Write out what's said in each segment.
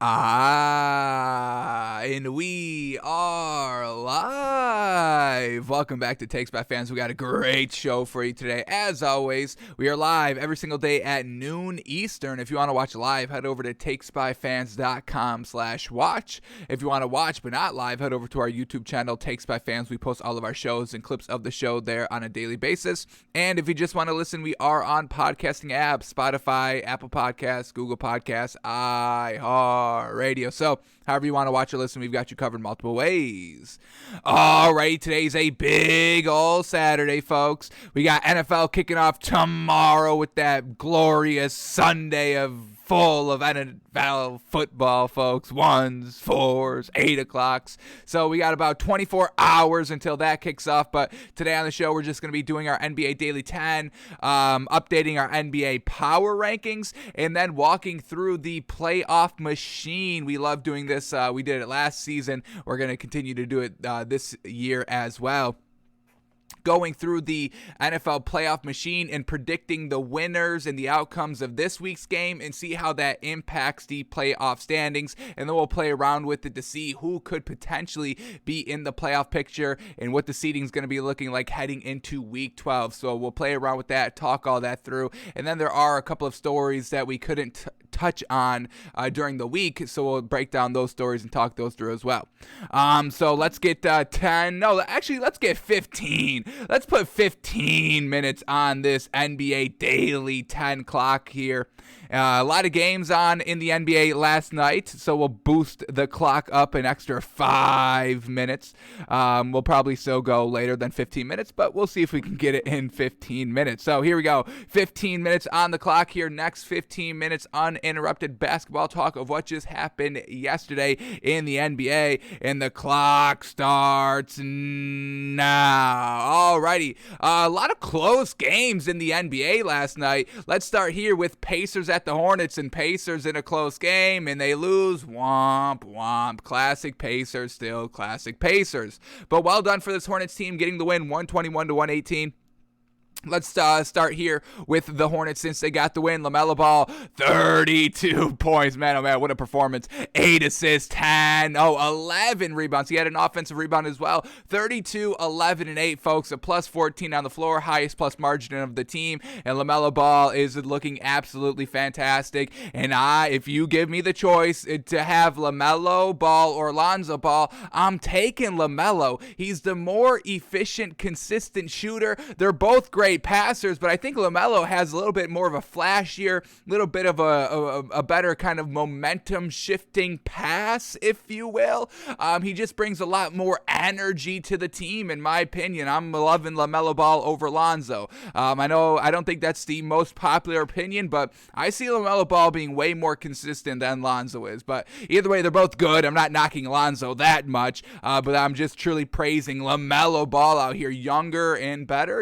And we are live. Welcome back to Takes by Fans. We got a great show for you today. As always, we are live every single day at noon Eastern. If you want to watch live, head over to takesbyfans.com/watch. If you want to watch but not live, head over to our YouTube channel, Takes by Fans. We post all of our shows and clips of the show there on a daily basis. And if you just want to listen, we are on podcasting apps, Spotify, Apple Podcasts, Google Podcasts, iHeart Radio. So however you want to watch or listen, we've got you covered multiple ways. All right, today's a big old Saturday, folks. We got NFL kicking off tomorrow with that glorious Sunday full of NFL football, folks. 1s, 4s, 8 o'clocks. So we got about 24 hours until that kicks off. But today on the show, we're just going to be doing our NBA Daily 10, updating our NBA Power Rankings, and then walking through the playoff machine. We love doing this. We did it last season. We're going to continue to do it this year as well. Going through the NFL playoff machine and predicting the winners and the outcomes of this week's game and see how that impacts the playoff standings. And then we'll play around with it to see who could potentially be in the playoff picture and what the seeding is going to be looking like heading into week 12. So we'll play around with that, talk all that through. And then there are a couple of stories that we couldn't touch on during the week. So we'll break down those stories and talk those through as well. So let's get 10. No, actually, let's get 15. Let's put 15 minutes on this NBA Daily 10 clock here. A lot of games on in the NBA last night, so we'll boost the clock up an extra 5 minutes. We'll probably still go later than 15 minutes, but we'll see if we can get it in 15 minutes. So here we go. 15 minutes on the clock here. Next 15 minutes uninterrupted basketball talk of what just happened yesterday in the NBA. And the clock starts now. Alrighty. A lot of close games in the NBA last night. Let's start here with Pacers at the Hornets, and Pacers in a close game, and they lose. Womp, womp. Classic Pacers, still classic Pacers. But well done for this Hornets team getting the win, 121-118. Let's start here with the Hornets since they got the win. LaMelo Ball, 32 points. Man, oh man, what a performance. 8 assists, 11 rebounds. He had an offensive rebound as well. 32, 11, and 8, folks. A plus 14 on the floor, highest plus margin of the team. And LaMelo Ball is looking absolutely fantastic. And if you give me the choice to have LaMelo Ball or Lonzo Ball, I'm taking LaMelo. He's the more efficient, consistent shooter. They're both great passers, but I think LaMelo has a little bit more of a flashier, little bit of a better kind of momentum shifting pass, if you will. He just brings a lot more energy to the team, in my opinion. I'm loving LaMelo Ball over Lonzo. I don't think that's the most popular opinion, but I see LaMelo Ball being way more consistent than Lonzo is. But either way, they're both good. I'm not knocking Lonzo that much, but I'm just truly praising LaMelo Ball out here. Younger and better.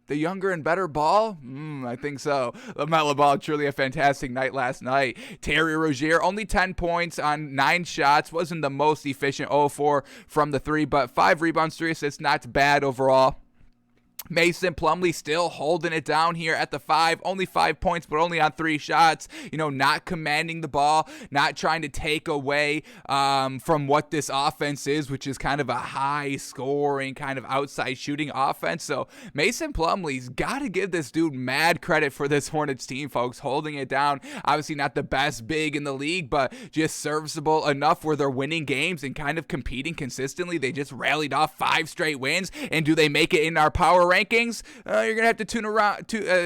The younger and better Ball? I think so. LaMelo Ball, truly a fantastic night last night. Terry Rozier, only 10 points on 9 shots. Wasn't the most efficient, 0-4 from the 3, but 5 rebounds, 3 assists, not bad overall. Mason Plumlee still holding it down here at the 5. Only 5 points, but only on 3 shots. Not commanding the ball, not trying to take away from what this offense is, which is kind of a high-scoring, kind of outside shooting offense. So Mason Plumlee's got to give this dude mad credit for this Hornets team, folks, holding it down. Obviously not the best big in the league, but just serviceable enough where they're winning games and kind of competing consistently. They just rallied off 5 straight wins, and do they make it in our power rankings? You're gonna have to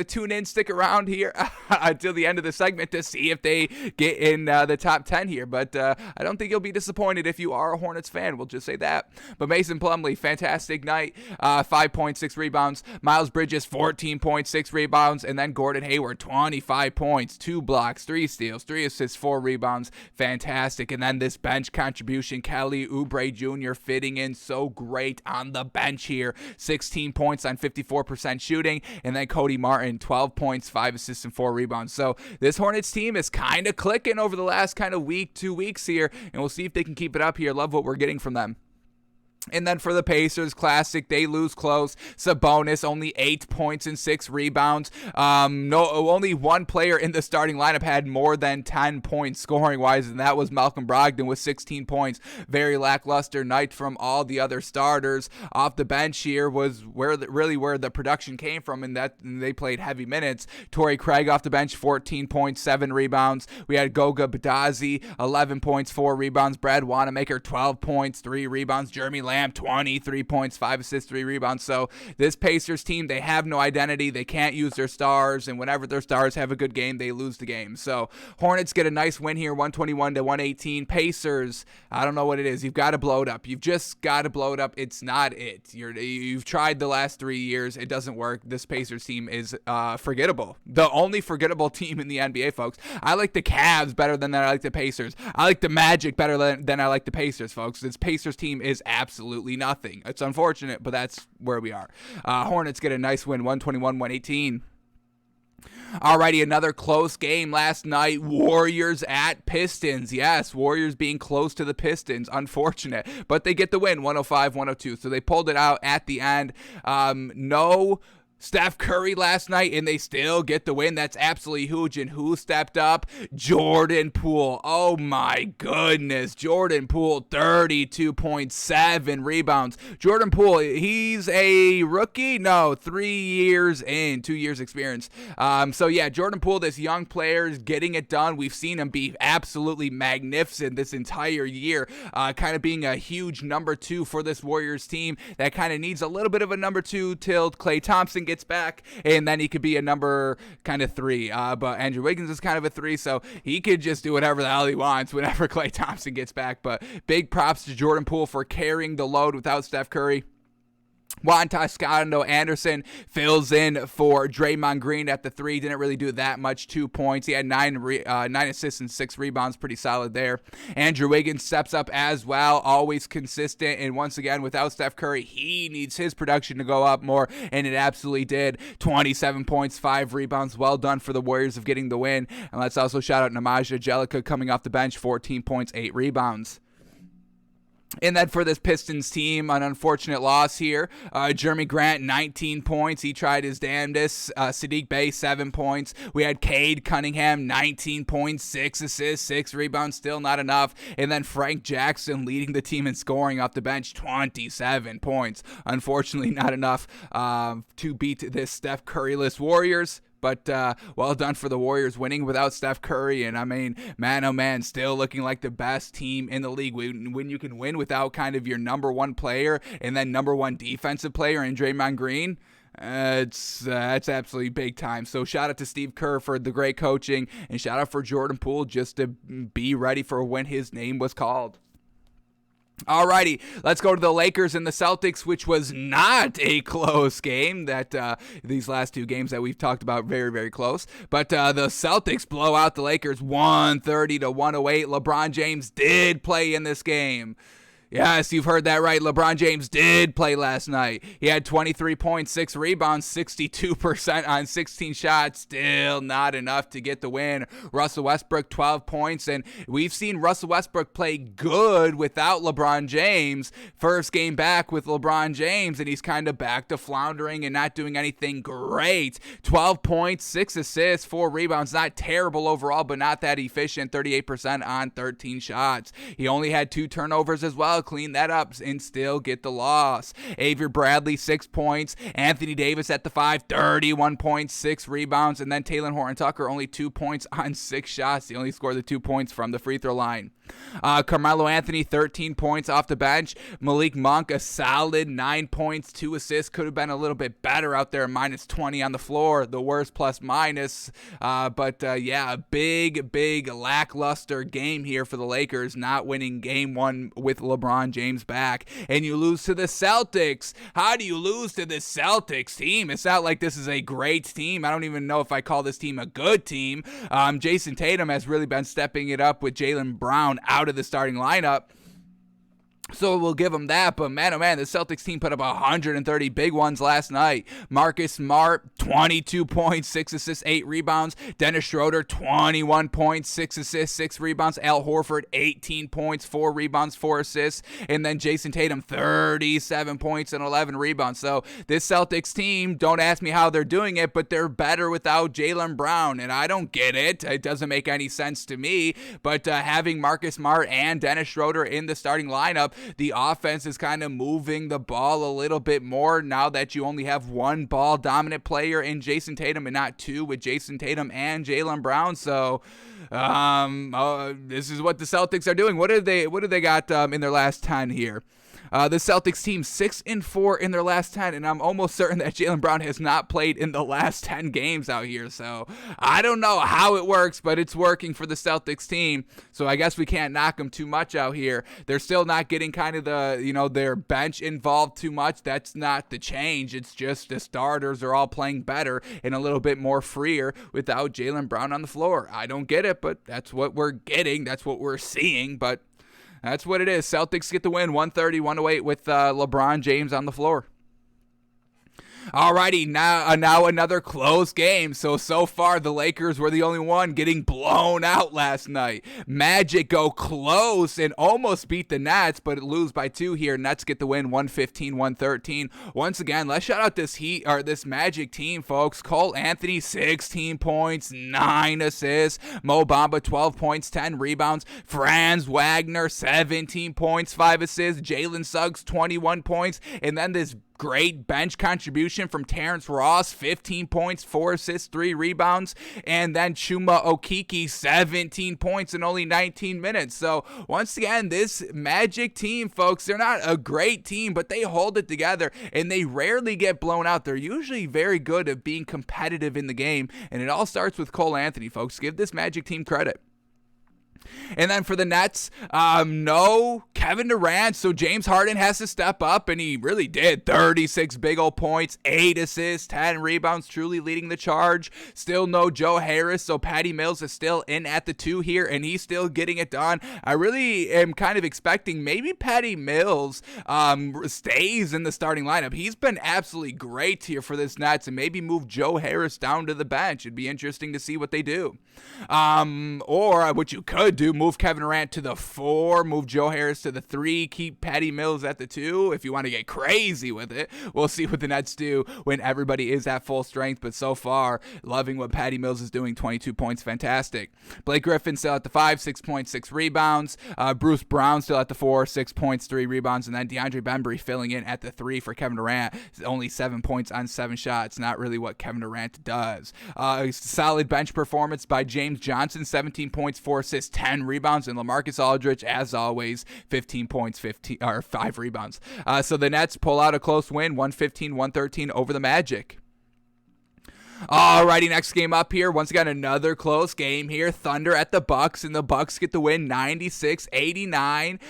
tune in, stick around here until the end of the segment to see if they get in the top 10 here. But I don't think you'll be disappointed if you are a Hornets fan. We'll just say that. But Mason Plumlee, fantastic night. 5 points, 6 rebounds. Miles Bridges, 14 points, 6 rebounds, and then Gordon Hayward, 25 points, 2 blocks, 3 steals, 3 assists, 4 rebounds. Fantastic. And then this bench contribution, Kelly Oubre Jr. fitting in so great on the bench here. 16 points on 54% shooting, and then Cody Martin, 12 points, 5 assists, and 4 rebounds. So this Hornets team is kind of clicking over the last kind of week, 2 weeks here, and we'll see if they can keep it up here. Love what we're getting from them. And then for the Pacers, classic, they lose close. Sabonis, only 8 points and 6 rebounds. Only one player in the starting lineup had more than 10 points scoring-wise, and that was Malcolm Brogdon with 16 points. Very lackluster night from all the other starters. Off the bench here was where the production came from, and that they played heavy minutes. Torrey Craig off the bench, 14 points, 7 rebounds. We had Goga Badazi, 11 points, 4 rebounds. Brad Wanamaker, 12 points, 3 rebounds. Jeremy Lamb, 23 points, 5 assists, 3 rebounds. So this Pacers team, they have no identity. They can't use their stars, and whenever their stars have a good game, they lose the game. So Hornets get a nice win here, 121-118. Pacers, I don't know what it is. You've got to blow it up. You've just got to blow it up. It's not it. You've tried the last 3 years. It doesn't work. This Pacers team is forgettable. The only forgettable team in the NBA, folks. I like the Cavs better than I like the Pacers. I like the Magic better than I like the Pacers, folks. This Pacers team is absolutely nothing. It's unfortunate, but that's where we are. Hornets get a nice win, 121-118. Alrighty, another close game last night. Warriors at Pistons. Yes, Warriors being close to the Pistons. Unfortunate, but they get the win, 105-102. So they pulled it out at the end. No Steph Curry last night, and they still get the win. That's absolutely huge. And who stepped up? Jordan Poole. Oh my goodness. Jordan Poole, 32.7 rebounds. Jordan Poole, he's a rookie? No, 3 years in, 2 years experience. So yeah, Jordan Poole, this young player, is getting it done. We've seen him be absolutely magnificent this entire year, kind of being a huge number 2 for this Warriors team that kind of needs a little bit of a number 2 till Klay Thompson gets back, and then he could be a number kind of 3. But Andrew Wiggins is kind of a 3, so he could just do whatever the hell he wants whenever Klay Thompson gets back. But big props to Jordan Poole for carrying the load without Steph Curry. Juan Toscano Anderson fills in for Draymond Green at the 3. Didn't really do that much. 2 points. He had 9 assists and 6 rebounds. Pretty solid there. Andrew Wiggins steps up as well. Always consistent. And once again, without Steph Curry, he needs his production to go up more. And it absolutely did. 27 points, 5 rebounds. Well done for the Warriors of getting the win. And let's also shout out Nemanja Bjelica coming off the bench. 14 points, 8 rebounds. And then for this Pistons team, an unfortunate loss here. Jeremy Grant, 19 points. He tried his damnedest. Sadiq Bey, 7 points. We had Cade Cunningham, 19 points, 6 assists, 6 rebounds. Still not enough. And then Frank Jackson leading the team in scoring off the bench, 27 points. Unfortunately, not enough to beat this Steph Curry-less Warriors. But well done for the Warriors winning without Steph Curry. And I mean, man, oh man, still looking like the best team in the league. When you can win without kind of your number 1 player and then number 1 defensive player in Draymond Green, it's absolutely big time. So shout out to Steve Kerr for the great coaching, and shout out for Jordan Poole just to be ready for when his name was called. Alrighty, let's go to the Lakers and the Celtics, which was not a close game. That these last 2 games that we've talked about, very, very close. But the Celtics blow out the Lakers 130-108. LeBron James did play in this game. Yes, you've heard that right. LeBron James did play last night. He had 23 points, 6 rebounds, 62% on 16 shots. Still not enough to get the win. Russell Westbrook, 12 points. And we've seen Russell Westbrook play good without LeBron James. First game back with LeBron James, and he's kind of back to floundering and not doing anything great. 12 points, 6 assists, 4 rebounds. Not terrible overall, but not that efficient. 38% on 13 shots. He only had 2 turnovers as well. Clean that up and still get the loss. Avery Bradley, 6 points. Anthony Davis at the 5, 31 points, 6 rebounds. And then Talen Horton-Tucker, only 2 points on 6 shots. He only scored the 2 points from the free throw line. Carmelo Anthony, 13 points off the bench. Malik Monk, a solid 9 points, 2 assists. Could have been a little bit better out there, minus 20 on the floor. The worst plus minus. But yeah, a big lackluster game here for the Lakers, not winning game 1 with LeBron James back. And you lose to the Celtics. How do you lose to the Celtics team? It's not like this is a great team. I don't even know if I call this team a good team. Jason Tatum has really been stepping it up with Jaylen Brown out of the starting lineup. So we'll give them that, but man, oh man, the Celtics team put up 130 big ones last night. Marcus Smart, 22 points, 6 assists, 8 rebounds. Dennis Schroeder, 21 points, 6 assists, 6 rebounds. Al Horford, 18 points, 4 rebounds, 4 assists. And then Jason Tatum, 37 points and 11 rebounds. So this Celtics team, don't ask me how they're doing it, but they're better without Jaylen Brown, and I don't get it. It doesn't make any sense to me, but having Marcus Smart and Dennis Schroeder in the starting lineup, the offense is kind of moving the ball a little bit more now that you only have one ball dominant player in Jason Tatum and not two with Jason Tatum and Jaylen Brown. So this is what the Celtics are doing. What do they got in their last 10 here? The Celtics team 6-4 in their last 10, and I'm almost certain that Jaylen Brown has not played in the last 10 games out here. So I don't know how it works, but it's working for the Celtics team. So I guess we can't knock them too much out here. They're still not getting kind of their bench involved too much. That's not the change. It's just the starters are all playing better and a little bit more freer without Jaylen Brown on the floor. I don't get it, but that's what we're getting. That's what we're seeing, but that's what it is. Celtics get the win, 130-108 with LeBron James on the floor. Alrighty, now another close game. So far, the Lakers were the only one getting blown out last night. Magic go close and almost beat the Nets, but lose by 2 here. Nets get the win, 115-113. Once again, let's shout out this Magic team, folks. Cole Anthony, 16 points, 9 assists. Mo Bamba, 12 points, 10 rebounds. Franz Wagner, 17 points, 5 assists. Jalen Suggs, 21 points. And then this great bench contribution from Terrence Ross, 15 points, 4 assists, 3 rebounds, and then Chuma Okeke, 17 points in only 19 minutes. So once again, this Magic team, folks, they're not a great team, but they hold it together, and they rarely get blown out. They're usually very good at being competitive in the game, and it all starts with Cole Anthony, folks. Give this Magic team credit. And then for the Nets, no Kevin Durant, so James Harden has to step up, and he really did. 36 big old points, 8 assists, 10 rebounds, truly leading the charge. Still no Joe Harris, so Patty Mills is still in at the 2 here, and he's still getting it done. I really am kind of expecting maybe Patty Mills stays in the starting lineup. He's been absolutely great here for this Nets, and maybe move Joe Harris down to the bench. It'd be interesting to see what they do. Or what you could do, move Kevin Durant to the 4, move Joe Harris to the 3, keep Patty Mills at the 2 if you want to get crazy with it. We'll see what the Nets do when everybody is at full strength, but so far, loving what Patty Mills is doing. 22 points, fantastic. Blake Griffin still at the 5, 6 points, 6 rebounds. Bruce Brown still at the 4, 6 points, 3 rebounds, and then DeAndre Bembry filling in at the 3 for Kevin Durant. Only 7 points on 7 shots, not really what Kevin Durant does. Solid bench performance by James Johnson, 17 points, 4 assists, 10 rebounds, and LaMarcus Aldridge, as always, 15 points, 5 rebounds. So the Nets pull out a close win, 115-113 over the Magic. Alrighty, next game up here. Once again, another close game here. Thunder at the Bucks, and the Bucks get the win, 96-89.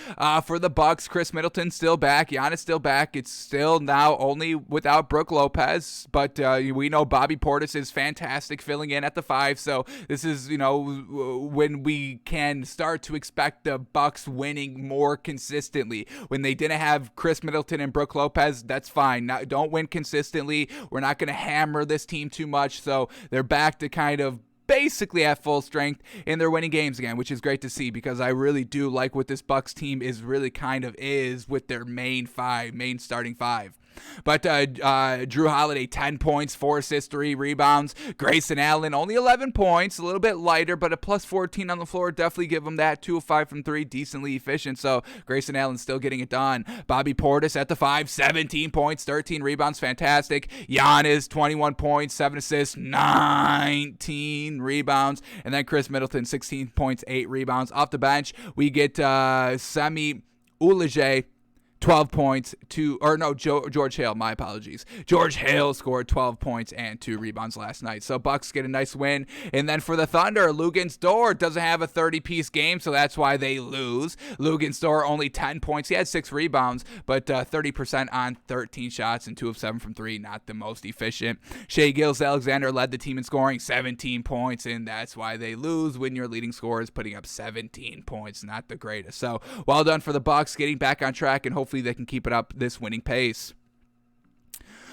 For the Bucks, Chris Middleton still back. Giannis still back. It's still now only without Brook Lopez, but we know Bobby Portis is fantastic filling in at the 5. So this is, when we can start to expect the Bucks winning more consistently. When they didn't have Chris Middleton and Brook Lopez, that's fine. Don't win consistently. We're not going to hammer this team too much. So they're back to kind of basically at full strength, and they're winning games again, which is great to see because I really do like what this Bucks team is really kind of is with their main starting 5. But Drew Holiday, 10 points, 4 assists, 3 rebounds. Grayson Allen, only 11 points, a little bit lighter, but a plus 14 on the floor. Definitely give him that. 2 of 5 from 3, decently efficient. So Grayson Allen still getting it done. Bobby Portis at the 5, 17 points, 13 rebounds, fantastic. Giannis, 21 points, 7 assists, 19 rebounds. And then Chris Middleton, 16 points, 8 rebounds. Off the bench, we get Semi Ulaje, 12 points, George Hale, my apologies. George Hale scored 12 points and 2 rebounds last night. So Bucks get a nice win. And then for the Thunder, Luguentz-Dort doesn't have a 30-piece game, so that's why they lose. Luguentz-Dort only 10 points. He had 6 rebounds, but 30% on 13 shots and 2 of 7 from 3. Not the most efficient. Shai Gilgeous-Alexander led the team in scoring, 17 points, and that's why they lose when your leading scorer is putting up 17 points. Not the greatest. So well done for the Bucks getting back on track, and hopefully they can keep it up this winning pace.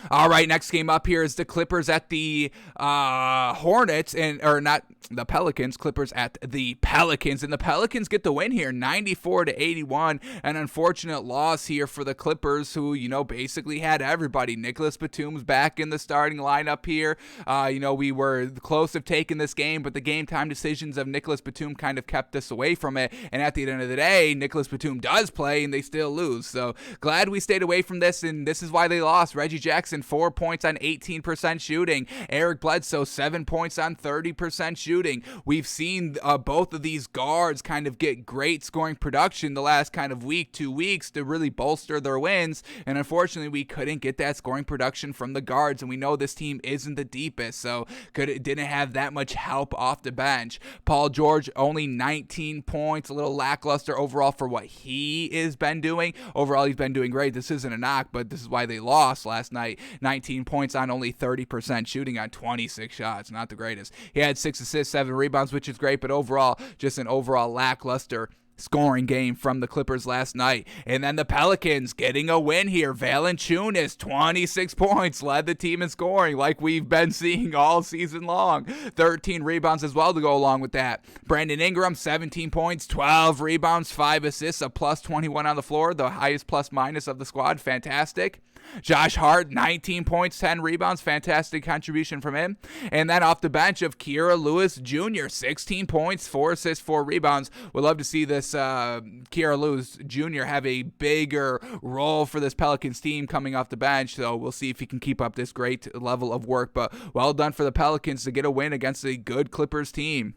All right, next game up here is the Clippers at the Hornets, or not the Pelicans. Clippers at the Pelicans, and the Pelicans get the win here, 94-81. An unfortunate loss here for the Clippers, who basically had everybody. Nicholas Batum's back in the starting lineup here. We were close of taking this game, but the game time decisions of Nicholas Batum kind of kept us away from it. And at the end of the day, Nicholas Batum does play, and they still lose. So glad we stayed away from this, and this is why they lost. Reggie Jackson, 4 points on 18% shooting. Eric Bledsoe, 7 points on 30% shooting. We've seen both of these guards kind of get great scoring production the last kind of week, 2 weeks to really bolster their wins. And unfortunately, we couldn't get that scoring production from the guards. And we know this team isn't the deepest, so didn't have that much help off the bench. Paul George, only 19 points, a little lackluster overall for what he has been doing. Overall, he's been doing great. This isn't a knock, but this is why they lost last night. 19 points on only 30% shooting on 26 shots. Not the greatest. He had 6 assists, 7 rebounds, which is great, but overall, just an overall lackluster scoring game from the Clippers last night. And then the Pelicans getting a win here. Valanciunas, 26 points, led the team in scoring like we've been seeing all season long. 13 rebounds as well to go along with that. Brandon Ingram, 17 points, 12 rebounds, 5 assists, a plus 21 on the floor, the highest plus minus of the squad. Fantastic. Josh Hart, 19 points, 10 rebounds. Fantastic contribution from him. And then off the bench of Kira Lewis Jr., 16 points, 4 assists, 4 rebounds. We'd love to see this Kira Lewis Jr. have a bigger role for this Pelicans team coming off the bench. So we'll see if he can keep up this great level of work. But well done for the Pelicans to get a win against a good Clippers team.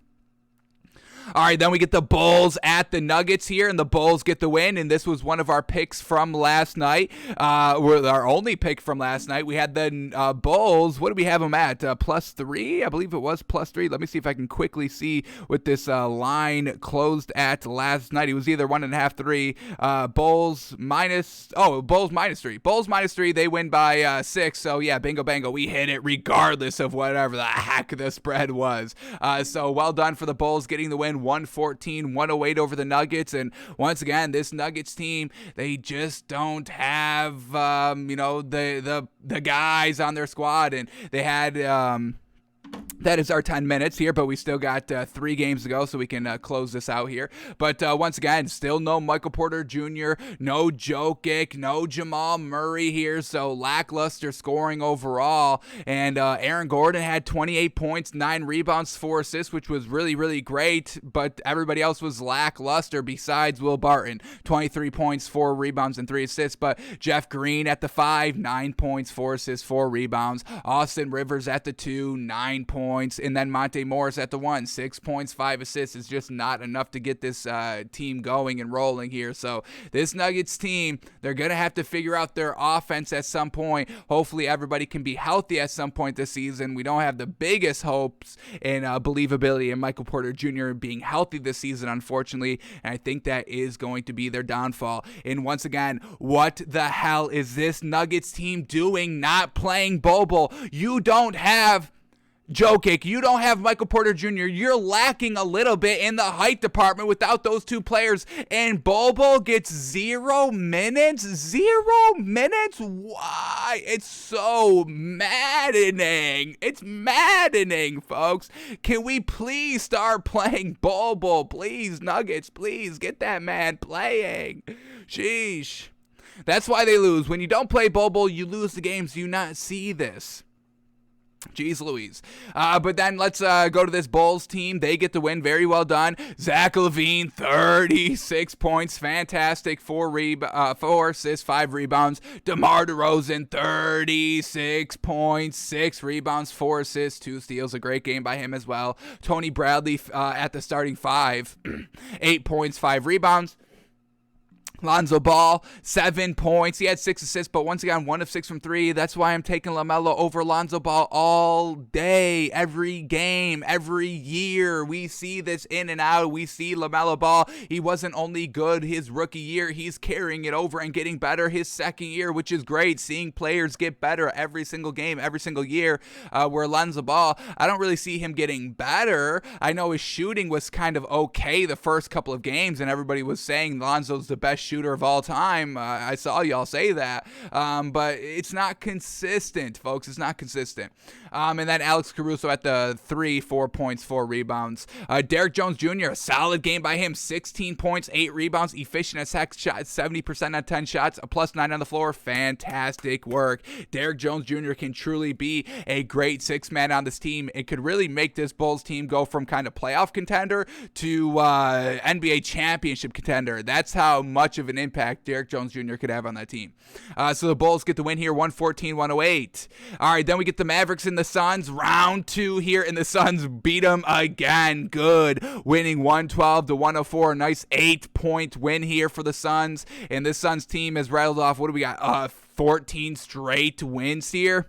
All right, then we get the Bulls at the Nuggets here, and the Bulls get the win, and this was one of our picks from last night. Our only pick from last night. We had the Bulls. What do we have them at? +3? I believe it was +3. Let me see if I can quickly see what this line closed at last night. It was either 1.5, 3. Bulls -3. Bulls -3. They win by 6. So, yeah, bingo, bango. We hit it regardless of whatever the heck the spread was. So, well done for the Bulls getting the win. 114-108 over the Nuggets. And once again, this Nuggets team, they just don't have the guys on their squad, and they had that is our 10 minutes here, but we still got 3 games to go, so we can close this out here. But once again, still no Michael Porter Jr., no Jokic, no Jamal Murray here, so lackluster scoring overall. And Aaron Gordon had 28 points, 9 rebounds, 4 assists, which was really, really great, but everybody else was lackluster besides Will Barton. 23 points, 4 rebounds, and 3 assists. But Jeff Green at the 5, 9 points, 4 assists, 4 rebounds. Austin Rivers at the 2, 9 points. And then Monte Morris at the 1, 6 points, 5 assists is just not enough to get this team going and rolling here. So this Nuggets team, they're going to have to figure out their offense at some point. Hopefully everybody can be healthy at some point this season. We don't have the biggest hopes and believability in Michael Porter Jr. being healthy this season, unfortunately. And I think that is going to be their downfall. And once again, what the hell is this Nuggets team doing not playing Bobo? You don't have Jokic, you don't have Michael Porter Jr. You're lacking a little bit in the height department without those 2 players. And Bobo gets 0 minutes? 0 minutes? Why? It's so maddening. It's maddening, folks. Can we please start playing Bobo? Please, Nuggets, please get that man playing. Sheesh. That's why they lose. When you don't play Bobo, you lose the games. Do you not see this? Jeez Louise. But then let's go to this Bulls team. They get the win. Very well done. Zach LaVine, 36 points. Fantastic. 4 assists, 5 rebounds. DeMar DeRozan, 36 points, 6 rebounds, 4 assists, 2 steals. A great game by him as well. Tony Bradley at the starting 5, 8 points, 5 rebounds. Lonzo Ball, 7 points. He had 6 assists, but once again, 1 of 6 from 3. That's why I'm taking LaMelo over Lonzo Ball all day, every game, every year. We see this in and out. We see LaMelo Ball. He wasn't only good his rookie year, he's carrying it over and getting better his second year, which is great. Seeing players get better every single game, every single year. Where Lonzo Ball, I don't really see him getting better. I know his shooting was kind of okay the first couple of games, and everybody was saying Lonzo's the best shooter of all time. I saw y'all say that, but it's not consistent, folks. It's not consistent. And then Alex Caruso at the 3, 4 points, 4 rebounds. Derrick Jones Jr., a solid game by him, 16 points, 8 rebounds, efficient as heck shot, 70% on 10 shots, a +9 on the floor. Fantastic work. Derrick Jones Jr. can truly be a great 6-man on this team. It could really make this Bulls team go from kind of playoff contender to NBA championship contender. That's how much of an impact Derrick Jones Jr. could have on that team. So the Bulls get the win here, 114-108. All right, then we get the Mavericks and the Suns. Round 2 here, and the Suns beat them again. Good. Winning 112-104. A nice 8-point win here for the Suns. And this Suns team has rattled off, what do we got? 14 straight wins here.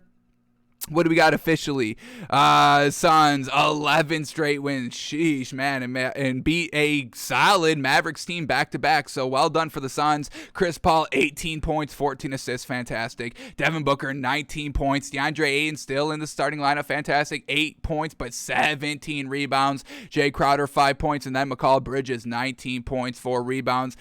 What do we got officially? Suns, 11 straight wins. Sheesh, man. And beat a solid Mavericks team back-to-back. So well done for the Suns. Chris Paul, 18 points, 14 assists. Fantastic. Devin Booker, 19 points. DeAndre Ayton still in the starting lineup. Fantastic. 8 points, but 17 rebounds. Jay Crowder, 5 points. And then McCall Bridges, 19 points, 4 rebounds.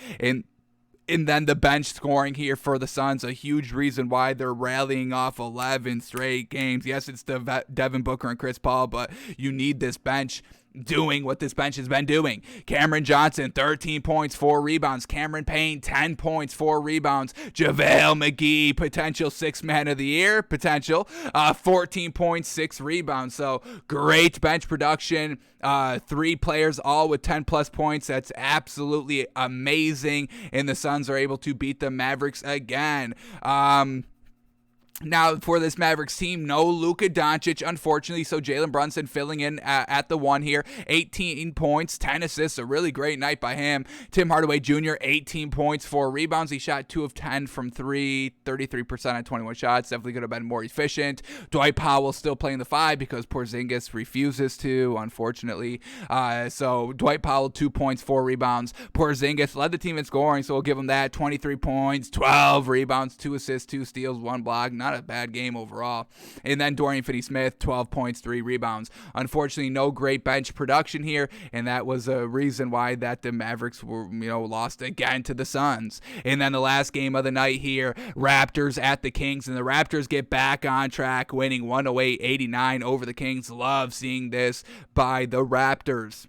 And then the bench scoring here for the Suns, a huge reason why they're rallying off 11 straight games. Yes, it's Devin Booker and Chris Paul, but you need this bench doing what this bench has been doing. Cameron Johnson, 13 points, 4 rebounds. Cameron Payne, 10 points, 4 rebounds. JaVale McGee, potential 6th man of the year, 14 points, 6 rebounds. So great bench production. 3 players all with 10+ points. That's absolutely amazing. And the Suns are able to beat the Mavericks again. Now, for this Mavericks team, no Luka Doncic, unfortunately, so Jalen Brunson filling in at the 1 here. 18 points, 10 assists, a really great night by him. Tim Hardaway Jr., 18 points, 4 rebounds. He shot 2 of 10 from 3, 33% on 21 shots. Definitely could have been more efficient. Dwight Powell still playing the 5 because Porzingis refuses to, unfortunately. So Dwight Powell, 2 points, 4 rebounds. Porzingis led the team in scoring, so we'll give him that. 23 points, 12 rebounds, 2 assists, 2 steals, 1 block. Not a bad game overall. And then Dorian Finney-Smith, 12 points, 3 rebounds. Unfortunately, no great bench production here, and that was a reason why that the Mavericks were, lost again to the Suns. And then the last game of the night here, Raptors at the Kings, and the Raptors get back on track, winning 108-89 over the Kings. Love seeing this by the Raptors.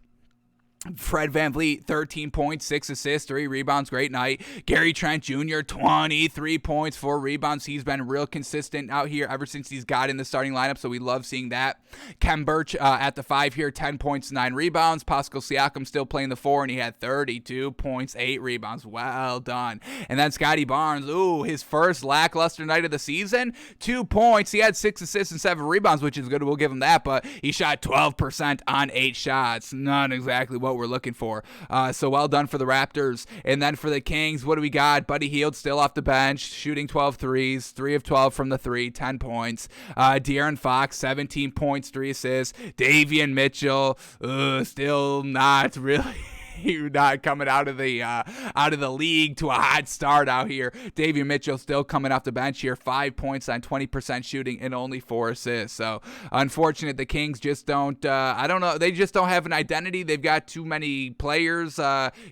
Fred VanVleet, 13 points, 6 assists, 3 rebounds, great night. Gary Trent Jr., 23 points, 4 rebounds. He's been real consistent out here ever since he's got in the starting lineup, so we love seeing that. Kem Birch at the 5 here, 10 points, 9 rebounds. Pascal Siakam still playing the 4, and he had 32 points, 8 rebounds. Well done. And then Scotty Barnes, his first lackluster night of the season, 2 points. He had 6 assists and 7 rebounds, which is good. We'll give him that, but he shot 12% on 8 shots. Not exactly what we're looking for. So well done for the Raptors. And then for the Kings, what do we got? Buddy Hield still off the bench, shooting 12 threes, 3 of 12 from the 3, 10 points. De'Aaron Fox, 17 points, 3 assists. Davion Mitchell, still not really not coming out of the league to a hot start out here. Davion Mitchell still coming off the bench here, 5 points on 20% shooting and only 4 assists. So unfortunate, the Kings just don't. I don't know. They just don't have an identity. They've got too many players.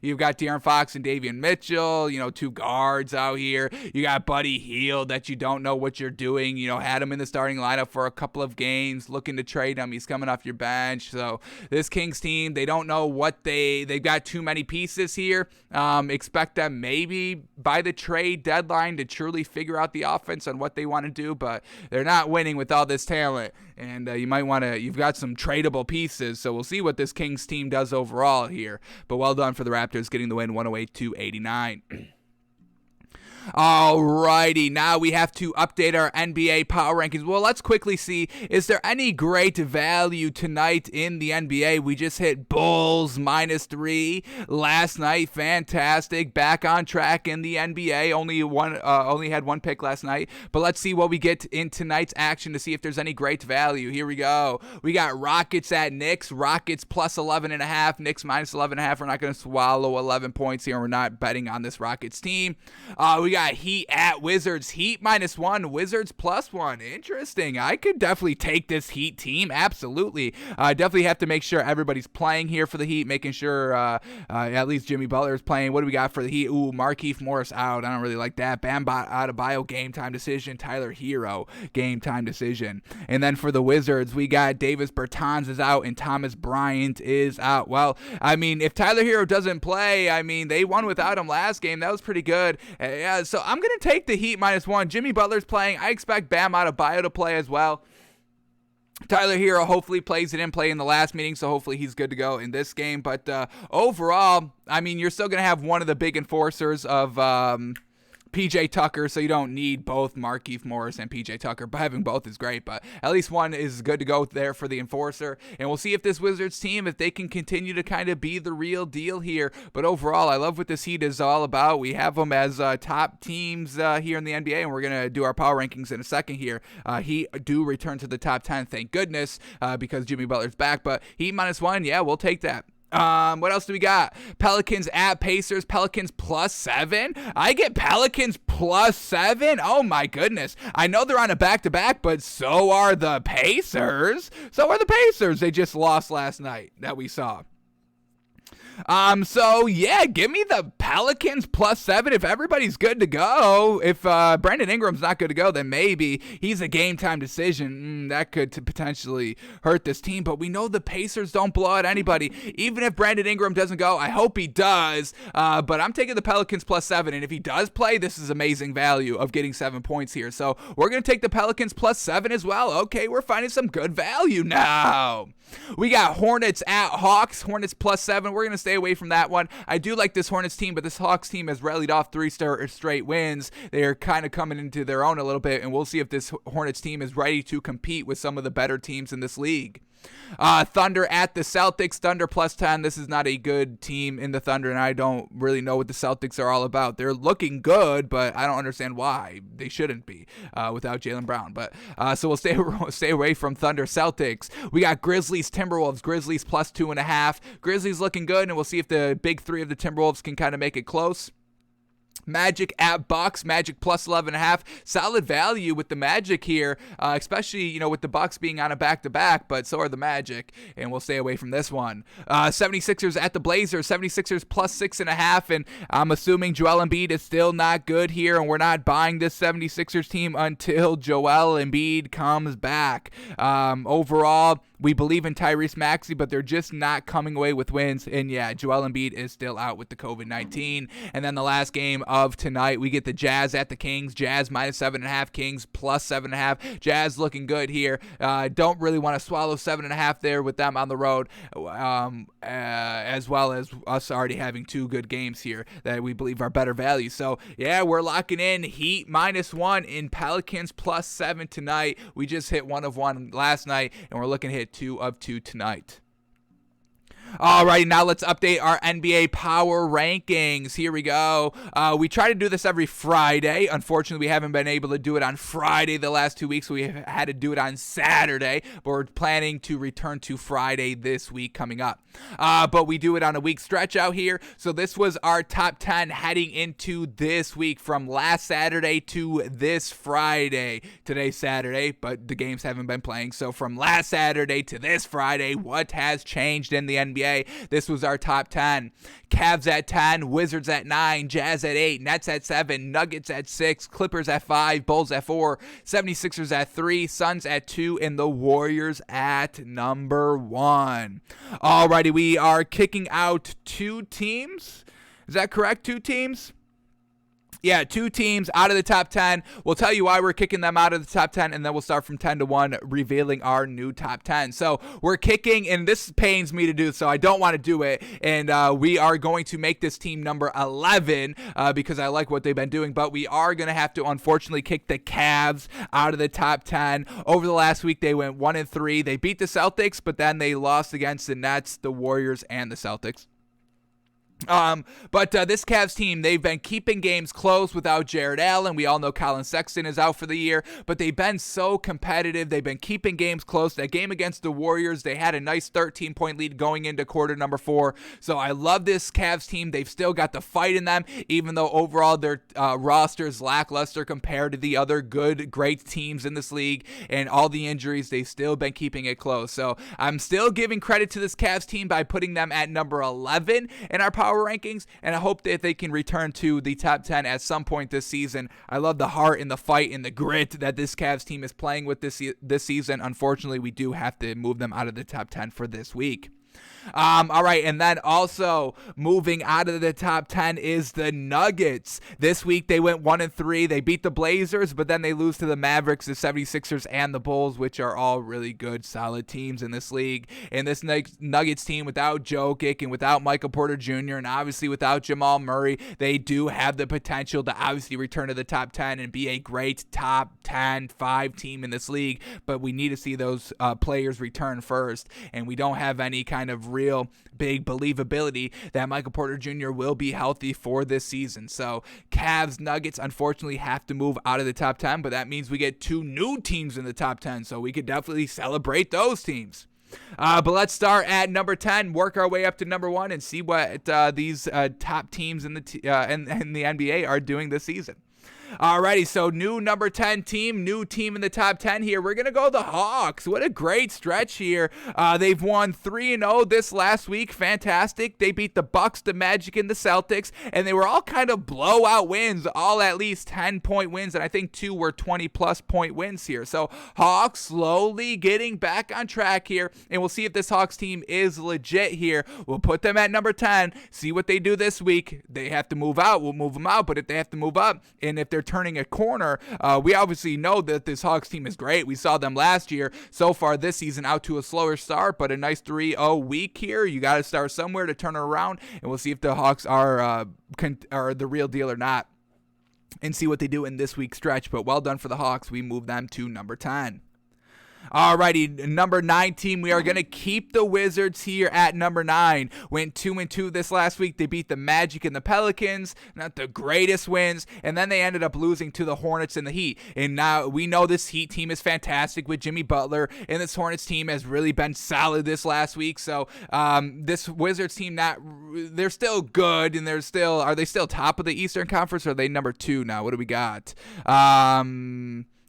You've got De'Aaron Fox and Davion Mitchell. 2 guards out here. You got Buddy Hield that you don't know what you're doing. Had him in the starting lineup for a couple of games, looking to trade him. He's coming off your bench. So this Kings team, they don't know what they've got too many pieces here. Expect them maybe by the trade deadline to truly figure out the offense on what they want to do, but they're not winning with all this talent. And you've got some tradable pieces, so we'll see what this Kings team does overall here. But well done for the Raptors getting the win, 108-89. Alrighty, now we have to update our NBA power rankings. Well, let's quickly see, is there any great value tonight in the NBA? We just hit Bulls -3 last night. Fantastic. Back on track in the NBA. Only had one pick last night. But let's see what we get in tonight's action to see if there's any great value. Here we go. We got Rockets at Knicks. Rockets +11.5. Knicks -11.5. We're not going to swallow 11 points here. We're not betting on this Rockets team. We got Heat at Wizards. Heat -1. Wizards +1. Interesting. I could definitely take this Heat team. Absolutely. Definitely have to make sure everybody's playing here for the Heat, making sure at least Jimmy Butler is playing. What do we got for the Heat? Ooh, Markieff Morris out. I don't really like that. Bam Adebayo, game time decision. Tyler Hero, game time decision. And then for the Wizards, we got Davis Bertans is out and Thomas Bryant is out. Well, I mean, if Tyler Hero doesn't play, I mean, they won without him last game. That was pretty good. Yeah, so I'm going to take the Heat -1. Jimmy Butler's playing. I expect Bam Adebayo to play as well. Tyler Hero hopefully plays. He didn't play in the last meeting, so hopefully he's good to go in this game. But overall, I mean, you're still going to have one of the big enforcers of PJ Tucker, so you don't need both Markieff Morris and PJ Tucker, but having both is great, but at least one is good to go there for the enforcer, and we'll see if this Wizards team, if they can continue to kind of be the real deal here. But overall, I love what this Heat is all about. We have them as top teams here in the NBA, and we're going to do our power rankings in a second here. Heat do return to the top 10, thank goodness, because Jimmy Butler's back, but Heat -1, yeah, we'll take that. What else do we got? Pelicans at Pacers. Pelicans +7. I get Pelicans +7. Oh my goodness. I know they're on a back-to-back, but so are the Pacers. They just lost last night that we saw. So yeah, give me the Pelicans +7 if everybody's good to go. If Brandon Ingram's not good to go, then maybe he's a game time decision. That could potentially hurt this team, but we know the Pacers don't blow out anybody. Even if Brandon Ingram doesn't go, I hope he does, but I'm taking the Pelicans +7, and if he does play, this is amazing value of getting 7 points here. So we're going to take the Pelicans +7 as well. Okay, we're finding some good value now. We got Hornets at Hawks. Hornets +7. We're going to stay away from that one. I do like this Hornets team, but this Hawks team has rallied off 3 straight wins. They're kind of coming into their own a little bit, and we'll see if this Hornets team is ready to compete with some of the better teams in this league. Thunder at the Celtics. Thunder +10. This is not a good team in the Thunder, and I don't really know what the Celtics are all about. They're looking good, but I don't understand why they shouldn't be without Jaylen Brown. But so we'll stay away from Thunder Celtics. We got Grizzlies Timberwolves. Grizzlies +2.5. Grizzlies looking good, and we'll see if the big three of the Timberwolves can kind of make it close. Magic at Bucks. Magic +11.5. Solid value with the Magic here, especially, with the Bucks being on a back-to-back, but so are the Magic, and we'll stay away from this one. 76ers at the Blazers. 76ers +6.5, and I'm assuming Joel Embiid is still not good here, and we're not buying this 76ers team until Joel Embiid comes back. Overall, we believe in Tyrese Maxey, but they're just not coming away with wins. And yeah, Joel Embiid is still out with the COVID-19. And then the last game of tonight, we get the Jazz at the Kings. Jazz -7.5, Kings +7.5. Jazz looking good here. Don't really want to swallow 7.5 there with them on the road, as well as us already having 2 good games here that we believe are better value. So yeah, we're locking in Heat -1 in Pelicans +7 tonight. We just hit 1 of 1 last night, and we're looking to hit 2 of 2 tonight. Alrighty, now let's update our NBA power rankings. Here we go. We try to do this every Friday. Unfortunately, we haven't been able to do it on Friday the last 2 weeks, so we had to do it on Saturday, but we're planning to return to Friday this week coming up. But we do it on a week stretch out here, so this was our top 10 heading into this week from last Saturday to this Friday. Today's Saturday, but the games haven't been playing, so from last Saturday to this Friday, what has changed in the NBA? This was our top 10. Cavs at 10, Wizards at 9, Jazz at 8, Nets at 7, Nuggets at 6, Clippers at 5, Bulls at 4, 76ers at 3, Suns at 2, and the Warriors at number 1. Alrighty, we are kicking out 2 teams. Is that correct? 2 teams? Yeah, 2 teams out of the top 10. We'll tell you why we're kicking them out of the top 10, and then we'll start from 10 to 1, revealing our new top 10. So we're kicking, and this pains me to do, so I don't want to do it, and we are going to make this team number 11 because I like what they've been doing, but we are going to have to, unfortunately, kick the Cavs out of the top 10. Over the last week, they went 1-3. They beat the Celtics, but then they lost against the Nets, the Warriors, and the Celtics. But this Cavs team, they've been keeping games close without Jared Allen. We all know Colin Sexton is out for the year, but they've been so competitive. They've been keeping games close. That game against the Warriors, they had a nice 13-point lead going into quarter number 4. So I love this Cavs team. They've still got the fight in them, even though overall their roster is lackluster compared to the other great teams in this league. And all the injuries, they've still been keeping it close. So I'm still giving credit to this Cavs team by putting them at number 11 in our power rankings, and I hope that they can return to the top 10 at some point this season. I love the heart and the fight and the grit that this Cavs team is playing with this season. Unfortunately, we do have to move them out of the top 10 for this week. All right, and then also moving out of the top 10 is the Nuggets. This week they went 1-3. They beat the Blazers, but then they lose to the Mavericks, the 76ers, and the Bulls, which are all really good, solid teams in this league. And this Nuggets team, without Jokic and without Michael Porter Jr. and obviously without Jamal Murray, they do have the potential to obviously return to the top 10 and be a great top 10, 5 team in this league. But we need to see those players return first, and we don't have any kind of real big believability that Michael Porter Jr. will be healthy for this season. So Cavs, Nuggets, unfortunately have to move out of the top 10, but that means we get 2 new teams in the top 10, so we could definitely celebrate those teams. But let's start at number 10, work our way up to number 1, and see what these top teams in the NBA are doing this season. Alrighty, so new number 10 team, new team in the top 10 here. We're going to go the Hawks. What a great stretch here. They've won 3-0 this last week. Fantastic. They beat the Bucks, the Magic, and the Celtics, and they were all kind of blowout wins, all at least 10-point wins, and I think 2 were 20-plus point wins here. So Hawks slowly getting back on track here, and we'll see if this Hawks team is legit here. We'll put them at number 10, see what they do this week. They have to move out, we'll move them out, but if they have to move up, and if they're turning a corner, we obviously know that this Hawks team is great. We saw them last year. So far this season, out to a slower start, but a nice 3-0 week here. You got to start somewhere to turn it around, and we'll see if the Hawks are the real deal or not, and see what they do in this week's stretch. But well done for the Hawks. We move them to number 10. Alrighty, number 9 team, we are going to keep the Wizards here at number 9. Went 2-2 this last week. They beat the Magic and the Pelicans, not the greatest wins, and then they ended up losing to the Hornets and the Heat. And now we know this Heat team is fantastic with Jimmy Butler, and this Hornets team has really been solid this last week. So this Wizards team, they're still good, and are they still top of the Eastern Conference, or are they number 2 now? What do we got?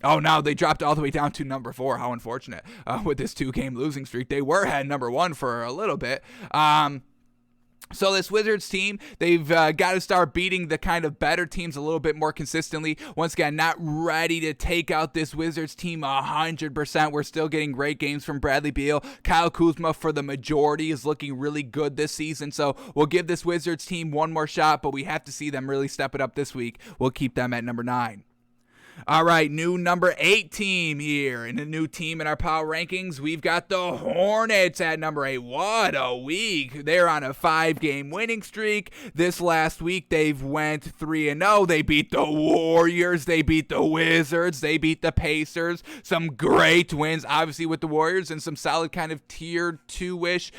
Oh, no, they dropped all the way down to number 4. How unfortunate. With this 2-game losing streak. They had number 1 for a little bit. So this Wizards team, they've got to start beating the kind of better teams a little bit more consistently. Once again, not ready to take out this Wizards team 100%. We're still getting great games from Bradley Beal. Kyle Kuzma, for the majority, is looking really good this season. So we'll give this Wizards team one more shot, but we have to see them really step it up this week. We'll keep them at number 9. All right, new number 8 team here. And a new team in our power rankings, we've got the Hornets at number 8. What a week. They're on a 5-game winning streak. This last week, they've went 3-0. They beat the Warriors. They beat the Wizards. They beat the Pacers. Some great wins, obviously, with the Warriors, and some solid kind of tier 2-ish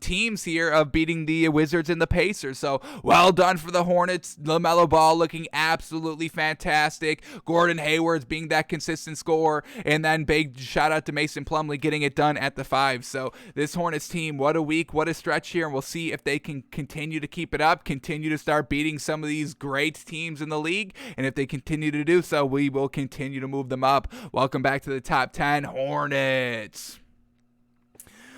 teams here of beating the Wizards and the Pacers. So well done for the Hornets. LaMelo Ball looking absolutely fantastic. Gordon Hayward's being that consistent scorer, and then big shout out to Mason Plumlee getting it done at the 5. So this Hornets team, what a week, what a stretch here, and we'll see if they can continue to keep it up, continue to start beating some of these great teams in the league, and if they continue to do so, we will continue to move them up. Welcome back to the top 10, Hornets.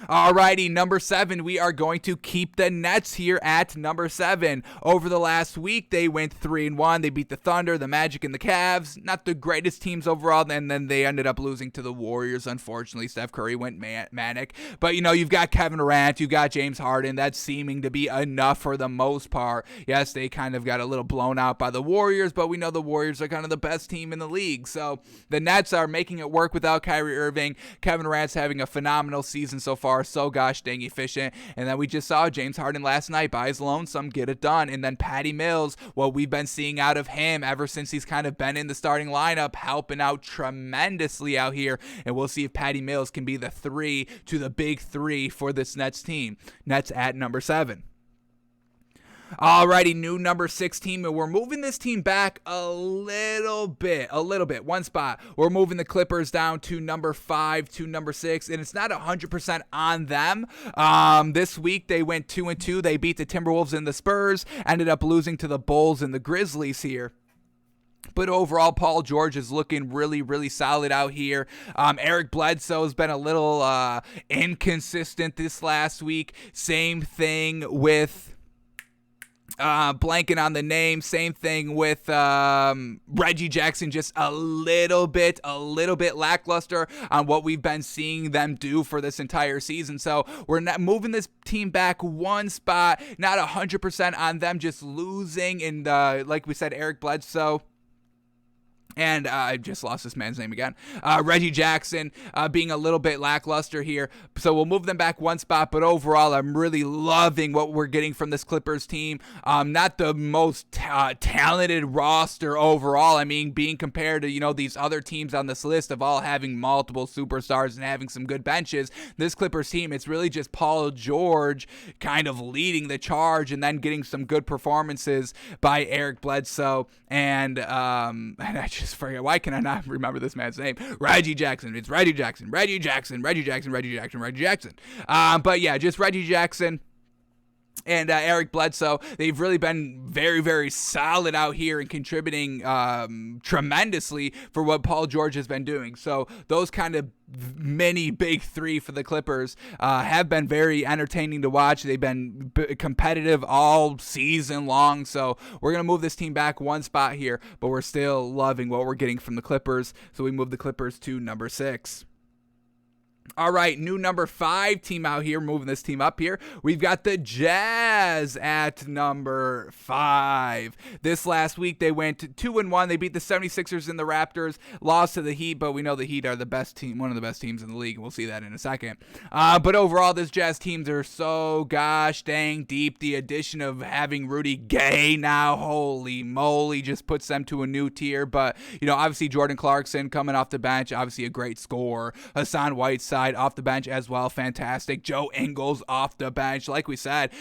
Alrighty, number 7, we are going to keep the Nets here at number 7. Over the last week, they went 3-1. They beat the Thunder, the Magic, and the Cavs. Not the greatest teams overall, and then they ended up losing to the Warriors, unfortunately. Steph Curry went manic. But, you've got Kevin Durant, you've got James Harden. That's seeming to be enough for the most part. Yes, they kind of got a little blown out by the Warriors, but we know the Warriors are kind of the best team in the league. So the Nets are making it work without Kyrie Irving. Kevin Durant's having a phenomenal season so far. So gosh dang efficient. And then we just saw James Harden last night by his lonesome get it done. And then Patty Mills, what we've been seeing out of him ever since he's kind of been in the starting lineup, helping out tremendously out here. And we'll see if Patty Mills can be the 3 to the big 3 for this Nets team. Nets at number 7. Alrighty, new number 6 team, and we're moving this team back a little bit, one spot. We're moving the Clippers down to number 5 to number 6, and it's not 100% on them. This week they went 2-2. They beat the Timberwolves and the Spurs, ended up losing to the Bulls and the Grizzlies here. But overall, Paul George is looking really, really solid out here. Eric Bledsoe has been a little inconsistent this last week. Same thing with blanking on the name. Same thing with Reggie Jackson, just a little bit lackluster on what we've been seeing them do for this entire season. So we're not moving this team back one spot, not 100% on them just losing. And like we said, Eric Bledsoe. And I just lost this man's name again. Reggie Jackson being a little bit lackluster here. So we'll move them back one spot. But overall, I'm really loving what we're getting from this Clippers team. Not the most talented roster overall. I mean, being compared to, these other teams on this list of all having multiple superstars and having some good benches. This Clippers team, it's really just Paul George kind of leading the charge and then getting some good performances by Eric Bledsoe. And I just forget, why can I not remember this man's name? Reggie Jackson. It's Reggie Jackson. But yeah, just Reggie Jackson and Eric Bledsoe. They've really been very, very solid out here and contributing tremendously for what Paul George has been doing. So those kind of mini big 3 for the Clippers have been very entertaining to watch. They've been competitive all season long. So we're going to move this team back one spot here, but we're still loving what we're getting from the Clippers. So we move the Clippers to number 6. All right, new number 5 team out here, moving this team up here. We've got the Jazz at number 5. This last week, they went 2-1. They beat the 76ers and the Raptors, lost to the Heat, but we know the Heat are the best team, one of the best teams in the league, and we'll see that in a second. But overall, this Jazz teams are so gosh dang deep. The addition of having Rudy Gay now, holy moly, just puts them to a new tier. But, obviously Jordan Clarkson coming off the bench, obviously a great scorer. Hassan Whiteside off the bench as well, fantastic. Joe Ingles off the bench. Like we said,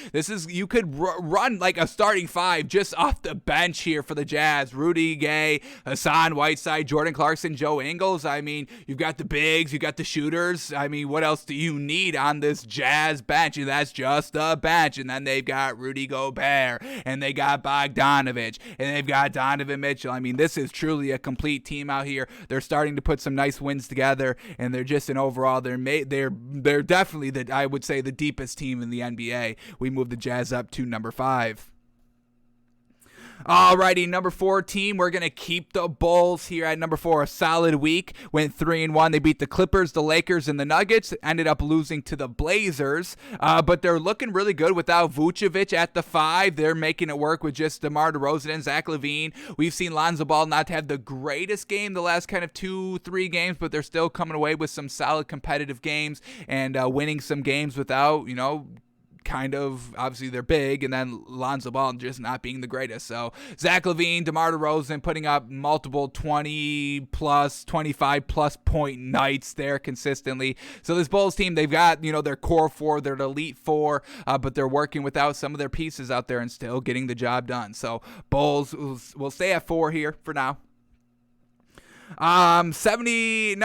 you could run like a starting 5 just off the bench here for the Jazz. Rudy Gay, Hassan Whiteside, Jordan Clarkson, Joe Ingles. I mean, you've got the bigs, you got the shooters. I mean, what else do you need on this Jazz bench? And that's just a bench. And then they've got Rudy Gobert, and they got Bogdanovich, and they've got Donovan Mitchell. I mean, this is truly a complete team out here. They're starting to put some nice wins together, and they're just an overall, they're definitely I would say the deepest team in the NBA. We move the Jazz up to number 5. Alrighty, number 4 team, we're going to keep the Bulls here at number 4. A solid week, went 3-1. They beat the Clippers, the Lakers, and the Nuggets, ended up losing to the Blazers, but they're looking really good without Vucevic at the 5. They're making it work with just DeMar DeRozan and Zach LaVine. We've seen Lonzo Ball not have the greatest game the last kind of 2-3 games, but they're still coming away with some solid competitive games and winning some games without, kind of, obviously they're big, and then Lonzo Ball just not being the greatest. So Zach LaVine, DeMar DeRozan putting up multiple 20+, 25+ point nights there consistently. So this Bulls team, they've got, their core 4, their elite 4, but they're working without some of their pieces out there and still getting the job done. So Bulls will stay at 4 here for now. New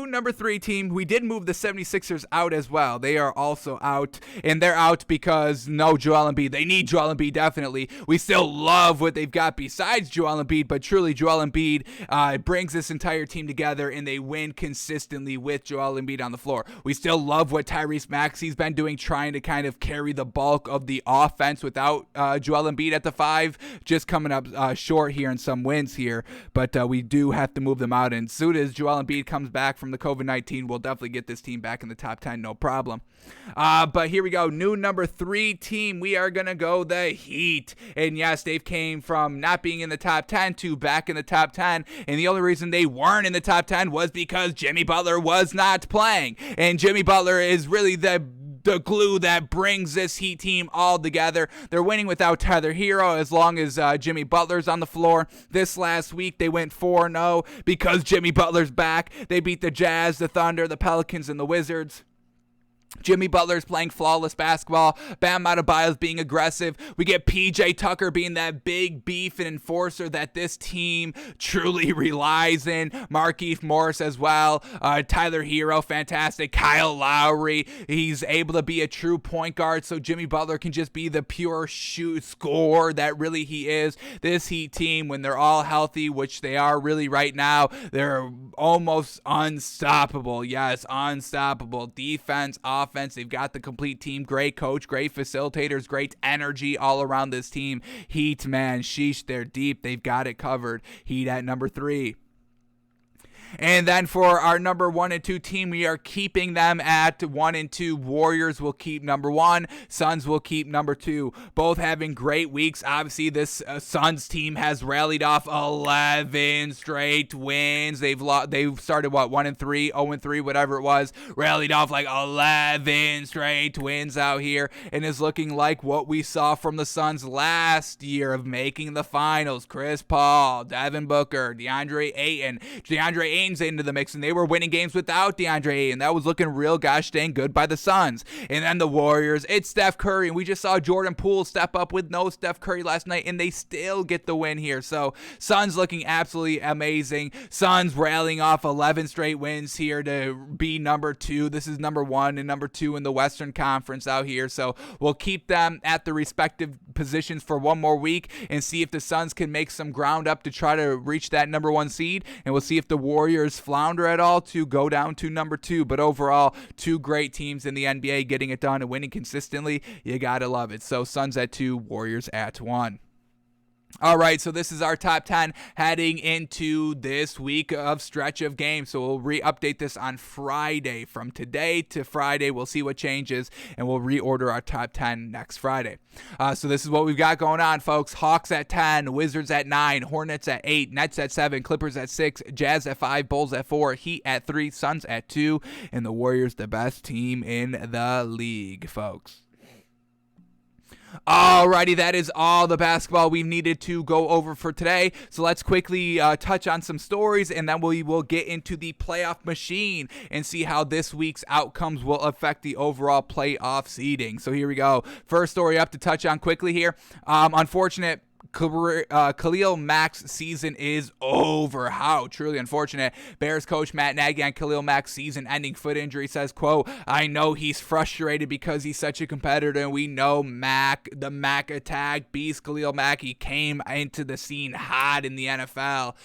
number 3 team. We did move the 76ers out as well. They are also out, and they're out because no Joel Embiid. They need Joel Embiid definitely. We still love what they've got besides Joel Embiid, but truly Joel Embiid brings this entire team together, and they win consistently with Joel Embiid on the floor. We still love what Tyrese Maxey's been doing, trying to kind of carry the bulk of the offense without Joel Embiid at the 5, just coming up short here in some wins here, but we do have to move them out, and soon as Joel Embiid comes back from the COVID-19, we'll definitely get this team back in the top 10, no problem. But here we go, new number 3 team. We are going to go the Heat, and yes, they've came from not being in the top 10 to back in the top 10, and the only reason they weren't in the top 10 was because Jimmy Butler was not playing, and Jimmy Butler is really the glue that brings this Heat team all together. They're winning without Tyler Hero as long as Jimmy Butler's on the floor. This last week, they went 4-0 because Jimmy Butler's back. They beat the Jazz, the Thunder, the Pelicans, and the Wizards. Jimmy Butler's playing flawless basketball. Bam Adebayo's being aggressive. We get PJ Tucker being that big beef and enforcer that this team truly relies in. Markieff Morris as well. Tyler Hero, fantastic. Kyle Lowry, he's able to be a true point guard, so Jimmy Butler can just be the pure scorer that really he is. This Heat team, when they're all healthy, which they are really right now, they're almost unstoppable. Yes, unstoppable. Defense, offense, they've got the complete team. Great coach, great facilitators, great energy all around this team. Heat, man, sheesh, they're deep. They've got it covered. Heat at number 3. And then for our number 1 and 2 team, we are keeping them at 1 and 2. Warriors will keep number 1. Suns will keep number 2. Both having great weeks. Obviously, this Suns team has rallied off 11 straight wins. They've started, 1 and 3, 0 and 3, whatever it was. Rallied off like 11 straight wins out here, and is looking like what we saw from the Suns last year of making the finals. Chris Paul, Devin Booker, DeAndre Ayton. DeAndre Ayton's into the mix, and they were winning games without DeAndre Ayton. That was looking real gosh dang good by the Suns. And then the Warriors, it's Steph Curry, and we just saw Jordan Poole step up with no Steph Curry last night, and they still get the win here. So Suns looking absolutely amazing. Suns rallying off 11 straight wins here to be number 2. This is number 1 and number 2 in the Western Conference out here. So we'll keep them at the respective positions for one more week and see if the Suns can make some ground up to try to reach that number 1 seed, and we'll see if the Warriors flounder at all to go down to number 2. But overall, 2 great teams in the NBA getting it done and winning consistently. You gotta love it. So Suns at 2, Warriors at 1. All right, so this is our top 10 heading into this week of stretch of games. So we'll re-update this on Friday. From today to Friday, we'll see what changes, and we'll reorder our top 10 next Friday. So this is what we've got going on, folks. Hawks at 10, Wizards at 9, Hornets at 8, Nets at 7, Clippers at 6, Jazz at 5, Bulls at 4, Heat at 3, Suns at 2, and the Warriors the best team in the league, folks. Alrighty, that is all the basketball we needed to go over for today. So let's quickly touch on some stories, and then we will get into the playoff machine and see how this week's outcomes will affect the overall playoff seeding. So here we go. First story up to touch on quickly here. Unfortunate Khalil Mack's season is over. How truly unfortunate. Bears coach Matt Nagy on Khalil Mack's season-ending foot injury says, quote, "I know he's frustrated because he's such a competitor, and we know the Mack attack beast Khalil Mack. He came into the scene hot in the NFL.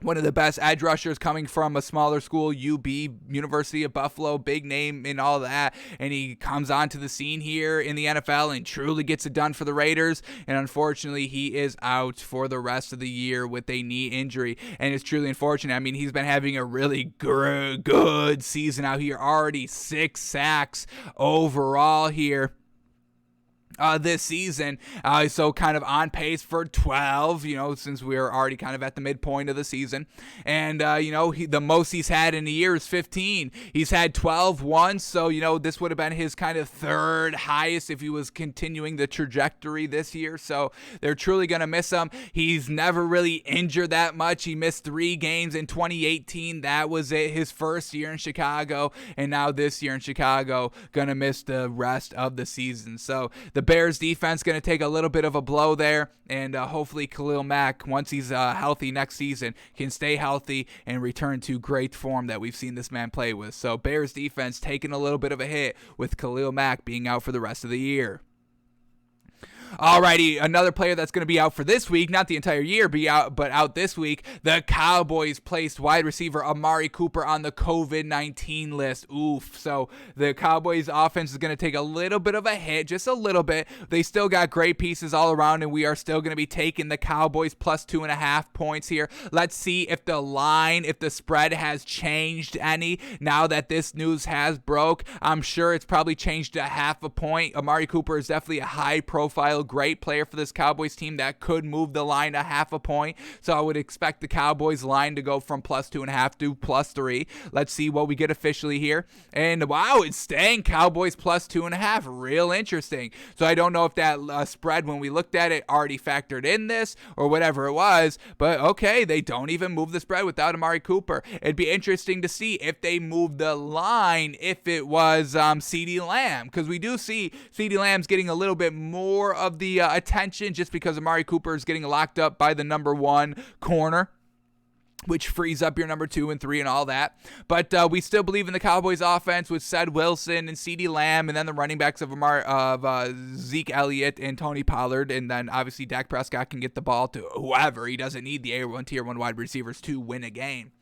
One of the best edge rushers coming from a smaller school, UB, University of Buffalo, big name and all that. And he comes onto the scene here in the NFL and truly gets it done for the Raiders. And unfortunately, he is out for the rest of the year with a knee injury. And it's truly unfortunate. I mean, he's been having a really good season out here. Already 6 sacks overall here this season, so kind of on pace for 12, since we're already kind of at the midpoint of the season. And, the most he's had in a year is 15. He's had 12 once, so, this would have been his kind of third highest if he was continuing the trajectory this year. So they're truly going to miss him. He's never really injured that much. He missed 3 games in 2018. That was it, his first year in Chicago. And now this year in Chicago, going to miss the rest of the season. So the Bears defense going to take a little bit of a blow there, and hopefully Khalil Mack, once he's healthy next season, can stay healthy and return to great form that we've seen this man play with. So Bears defense taking a little bit of a hit with Khalil Mack being out for the rest of the year. Alrighty, another player that's going to be out for this week, not the entire year, but out this week. The Cowboys placed wide receiver Amari Cooper on the COVID-19 list. Oof. So the Cowboys offense is going to take a little bit of a hit, just a little bit. They still got great pieces all around, and we are still going to be taking the Cowboys plus 2.5 points here. Let's see if the spread has changed any now that this news has broke. I'm sure it's probably changed to 0.5 point. Amari Cooper is definitely a high-profile, great player for this Cowboys team that could move the line to 0.5 point. So I would expect the Cowboys line to go from plus 2.5 to plus 3. Let's see what we get officially here. And wow, it's staying Cowboys plus 2.5. Real interesting. So I don't know if that spread, when we looked at it, already factored in this or whatever it was. But okay, they don't even move the spread without Amari Cooper. It'd be interesting to see if they move the line if it was CeeDee Lamb, because we do see CeeDee Lamb's getting a little bit more of the attention just because Amari Cooper is getting locked up by the number 1 corner, which frees up your number 2 and 3 and all that. But we still believe in the Cowboys offense with Ced Wilson and CeeDee Lamb, and then the running backs of Zeke Elliott and Tony Pollard, and then obviously Dak Prescott can get the ball to whoever. He doesn't need the tier 1 wide receivers to win a game.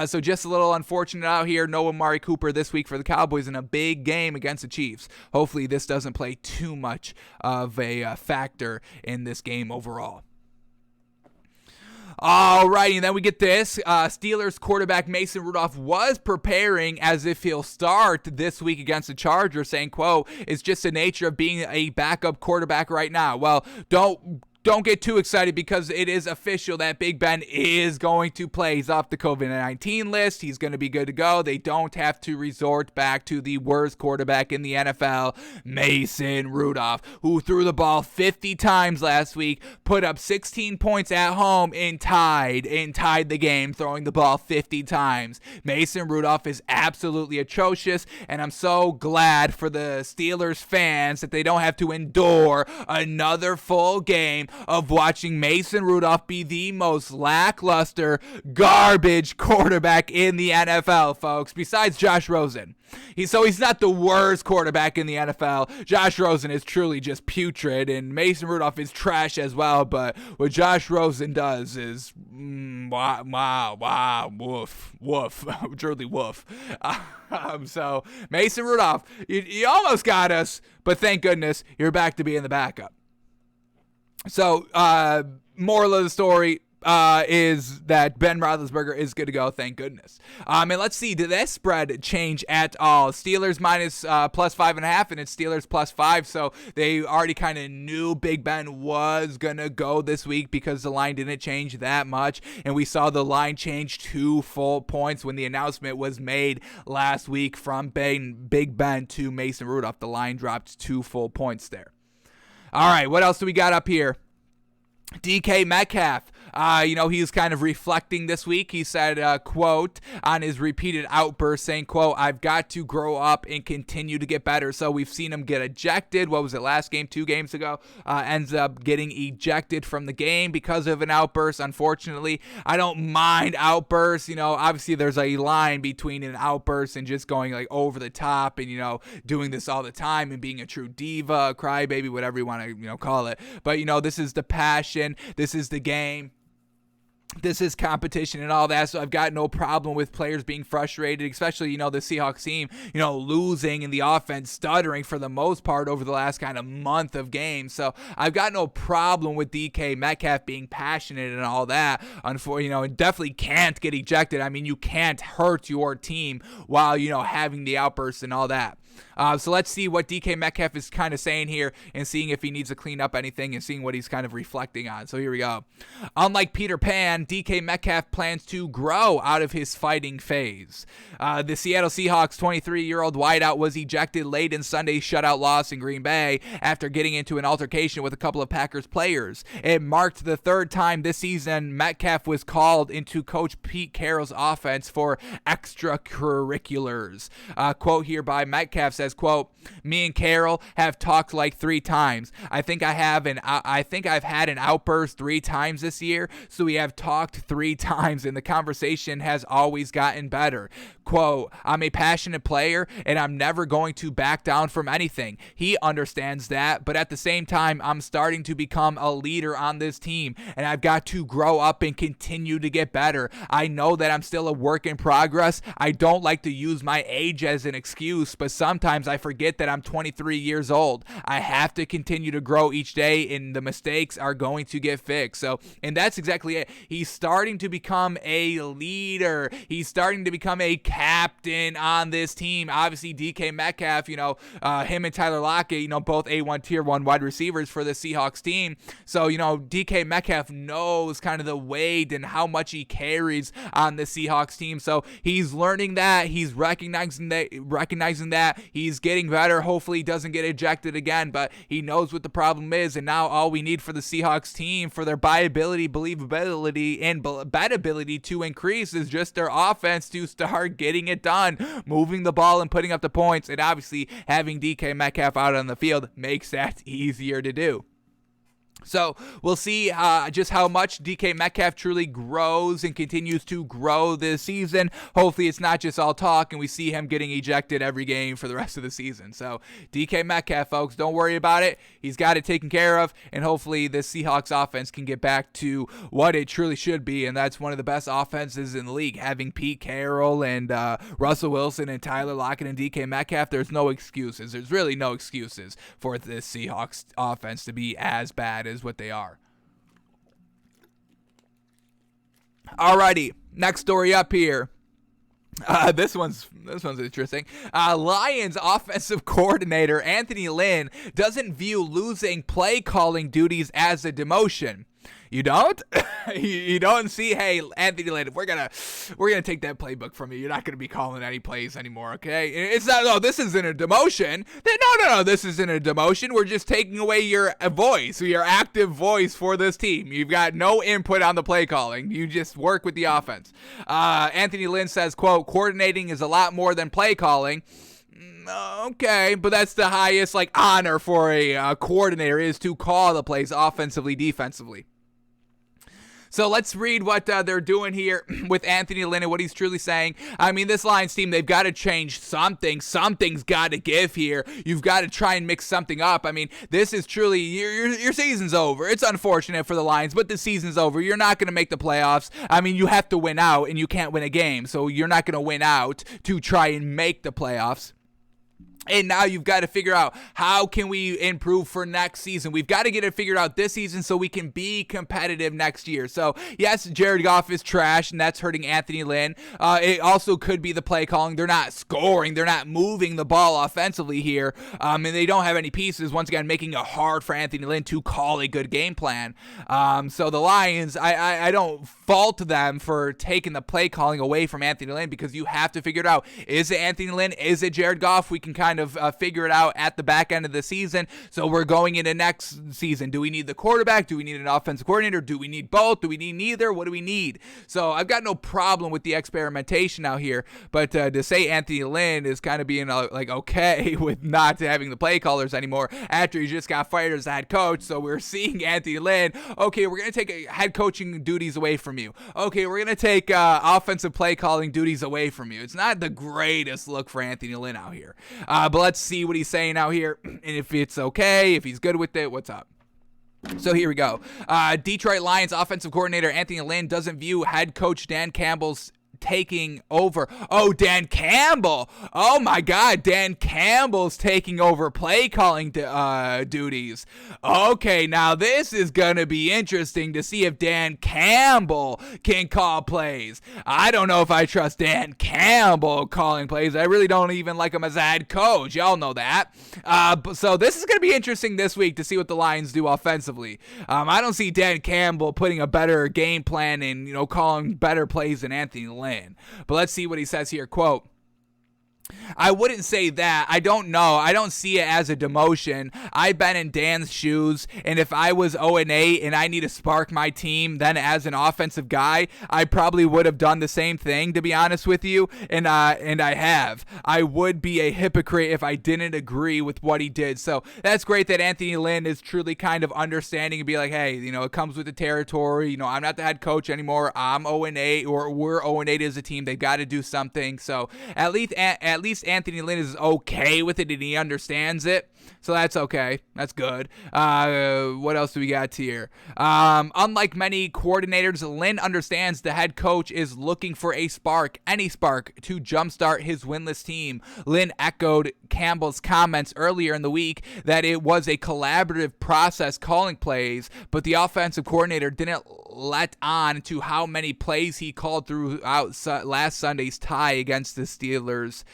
So just a little unfortunate out here. No Amari Cooper this week for the Cowboys in a big game against the Chiefs. Hopefully this doesn't play too much of a factor in this game overall. Alrighty, and then we get this. Steelers quarterback Mason Rudolph was preparing as if he'll start this week against the Chargers, saying, quote, "It's just the nature of being a backup quarterback right now." Well, don't get too excited, because it is official that Big Ben is going to play. He's off the COVID-19 list. He's going to be good to go. They don't have to resort back to the worst quarterback in the NFL, Mason Rudolph, who threw the ball 50 times last week, put up 16 points at home, and tied the game, throwing the ball 50 times. Mason Rudolph is absolutely atrocious, and I'm so glad for the Steelers fans that they don't have to endure another full game of watching Mason Rudolph be the most lackluster, garbage quarterback in the NFL, folks, besides Josh Rosen. He's not the worst quarterback in the NFL. Josh Rosen is truly just putrid, and Mason Rudolph is trash as well, but what Josh Rosen does is wow, woof, truly woof. So Mason Rudolph, you almost got us, but thank goodness you're back to being the backup. So, moral of the story is that Ben Roethlisberger is good to go, thank goodness. And let's see, did that spread change at all? Steelers minus plus 5.5, and it's Steelers plus 5, so they already kind of knew Big Ben was going to go this week because the line didn't change that much, and we saw the line change 2 full points when the announcement was made last week from Big Ben to Mason Rudolph. The line dropped 2 full points there. All right, what else do we got up here? DK Metcalf, he was kind of reflecting this week. He said, quote, on his repeated outbursts, saying, quote, "I've got to grow up and continue to get better." So we've seen him get ejected. What was it, last game, 2 games ago? Ends up getting ejected from the game because of an outburst, unfortunately. I don't mind outbursts. Obviously there's a line between an outburst and just going like over the top and, doing this all the time and being a true diva, a crybaby, whatever you want to, call it. But, this is the passion. This is the game. This is competition and all that, so I've got no problem with players being frustrated, especially, the Seahawks team, losing and the offense stuttering for the most part over the last kind of month of games. So I've got no problem with DK Metcalf being passionate and all that. It definitely can't get ejected. I mean, you can't hurt your team while, having the outbursts and all that. So let's see what DK Metcalf is kind of saying here and seeing if he needs to clean up anything and seeing what he's kind of reflecting on. So here we go. Unlike Peter Pan, DK Metcalf plans to grow out of his fighting phase. The Seattle Seahawks 23-year-old wideout was ejected late in Sunday's shutout loss in Green Bay after getting into an altercation with a couple of Packers players. It marked the 3rd time this season Metcalf was called into Coach Pete Carroll's offense for extracurriculars. Quote here by Metcalf Metcalf says, quote, "Me and Carroll have talked like 3 times. I think I've had an outburst 3 times this year, so we have talked 3 times, and the conversation has always gotten better. Quote, I'm a passionate player, and I'm never going to back down from anything. He understands that, but at the same time, I'm starting to become a leader on this team, and I've got to grow up and continue to get better. I know that I'm still a work in progress. I don't like to use my age as an excuse, but sometimes I forget that I'm 23 years old. I have to continue to grow each day, and the mistakes are going to get fixed." So, and that's exactly it. He's starting to become a leader. He's starting to become a captain on this team. Obviously, DK Metcalf, him and Tyler Lockett, both A1 tier 1 wide receivers for the Seahawks team. So, DK Metcalf knows kind of the weight and how much he carries on the Seahawks team. So he's learning that. He's recognizing that. He's getting better. Hopefully he doesn't get ejected again, but he knows what the problem is. And now all we need for the Seahawks team, for their believability, and bettability to increase, is just their offense to start getting it done, moving the ball and putting up the points. And obviously having DK Metcalf out on the field makes that easier to do. So we'll see just how much DK Metcalf truly grows and continues to grow this season. Hopefully it's not just all talk and we see him getting ejected every game for the rest of the season. So DK Metcalf, folks, don't worry about it. He's got it taken care of, and hopefully the Seahawks offense can get back to what it truly should be, and that's one of the best offenses in the league. Having Pete Carroll and Russell Wilson and Tyler Lockett and DK Metcalf, there's no excuses. There's really no excuses for this Seahawks offense to be as bad as what they are. Alrighty, next story up here. This one's interesting. Lions offensive coordinator Anthony Lynn doesn't view losing play calling duties as a demotion. You don't? You don't see, hey, Anthony Lynn, we're gonna take that playbook from you. You're not gonna be calling any plays anymore, okay? It's not. No, this isn't a demotion. No, this isn't a demotion. We're just taking away your voice, your active voice for this team. You've got no input on the play calling. You just work with the offense. Anthony Lynn says, quote, "Coordinating is a lot more than play calling." Okay, but that's the highest honor for a coordinator, is to call the plays offensively, defensively. So let's read what they're doing here with Anthony Lynn and what he's truly saying. I mean, this Lions team, they've got to change something. Something's got to give here. You've got to try and mix something up. I mean, this is truly, your season's over. It's unfortunate for the Lions, but the season's over. You're not going to make the playoffs. I mean, you have to win out, and you can't win a game. So you're not going to win out to try and make the playoffs. And now you've got to figure out, how can we improve for next season? We've got to get it figured out this season so we can be competitive next year. So, yes, Jared Goff is trash, and that's hurting Anthony Lynn. It also could be the play calling. They're not scoring. They're not moving the ball offensively here. And they don't have any pieces, once again, making it hard for Anthony Lynn to call a good game plan. So the Lions, I don't fault them for taking the play calling away from Anthony Lynn, because you have to figure it out. Is it Anthony Lynn? Is it Jared Goff? We can kind of figure it out at the back end of the season. So we're going into next season. Do we need the quarterback? Do we need an offensive coordinator? Do we need both? Do we need neither? What do we need? So I've got no problem with the experimentation out here, but to say Anthony Lynn is kind of being okay with not having the play callers anymore after he just got fired as a head coach. So we're seeing Anthony Lynn, okay, we're going to take head coaching duties away from you. Okay, we're going to take offensive play calling duties away from you. It's not the greatest look for Anthony Lynn out here. But let's see what he's saying out here, and if it's okay, if he's good with it, what's up. So here we go. Detroit Lions offensive coordinator Anthony Lynn doesn't view head coach Dan Campbell's taking over. Oh, Dan Campbell. Oh my God, Dan Campbell's taking over play calling duties. Okay, now this is gonna be interesting to see if Dan Campbell can call plays. I don't know if I trust Dan Campbell calling plays. I really don't even like him as a head coach. Y'all know that. So this is gonna be interesting this week to see what the Lions do offensively. I don't see Dan Campbell putting a better game plan and calling better plays than Anthony Lynn. But let's see what he says here. Quote, I wouldn't say that. I don't know. I don't see it as a demotion. I've been in Dan's shoes, and if I was 0-8 and I need to spark my team, then as an offensive guy, I probably would have done the same thing, to be honest with you, and I have. I would be a hypocrite if I didn't agree with what he did. So that's great that Anthony Lynn is truly kind of understanding and be like, hey, it comes with the territory. I'm not the head coach anymore. I'm 0-8, or we're 0-8 as a team. They've got to do something. So at least Anthony Lynn is okay with it and he understands it. So that's okay. That's good. What else do we got here? Unlike many coordinators, Lynn understands the head coach is looking for a spark, any spark, to jumpstart his winless team. Lynn echoed Campbell's comments earlier in the week that it was a collaborative process calling plays, but the offensive coordinator didn't let on to how many plays he called throughout last Sunday's tie against the Steelers.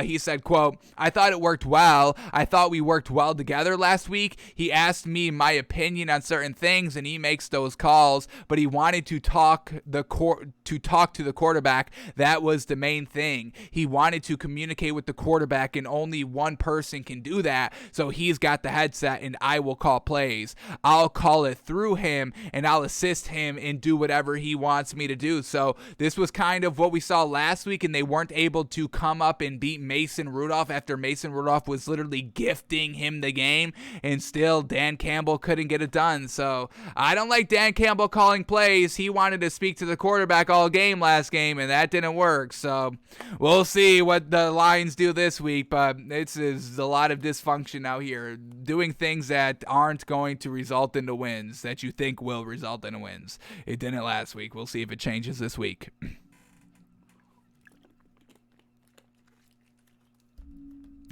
He said, quote, "I thought it worked well. I thought we worked well together last week. He asked me my opinion on certain things, and he makes those calls, but he wanted to talk to the quarterback. That was the main thing. He wanted to communicate with the quarterback, and only one person can do that, so he's got the headset, and I will call plays. I'll call it through him, and I'll assist him and do whatever he wants me to do." So this was kind of what we saw last week, and they weren't able to come up and beat Mason Rudolph after Mason Rudolph was literally gifting him the game, and still Dan Campbell couldn't get it done. So I don't like Dan Campbell calling plays. He wanted to speak to the quarterback all game last game, and that didn't work. So we'll see what the Lions do this week, but it's a lot of dysfunction out here, doing things that aren't going to result into wins that you think will result into wins. It didn't last week. We'll see if it changes this week.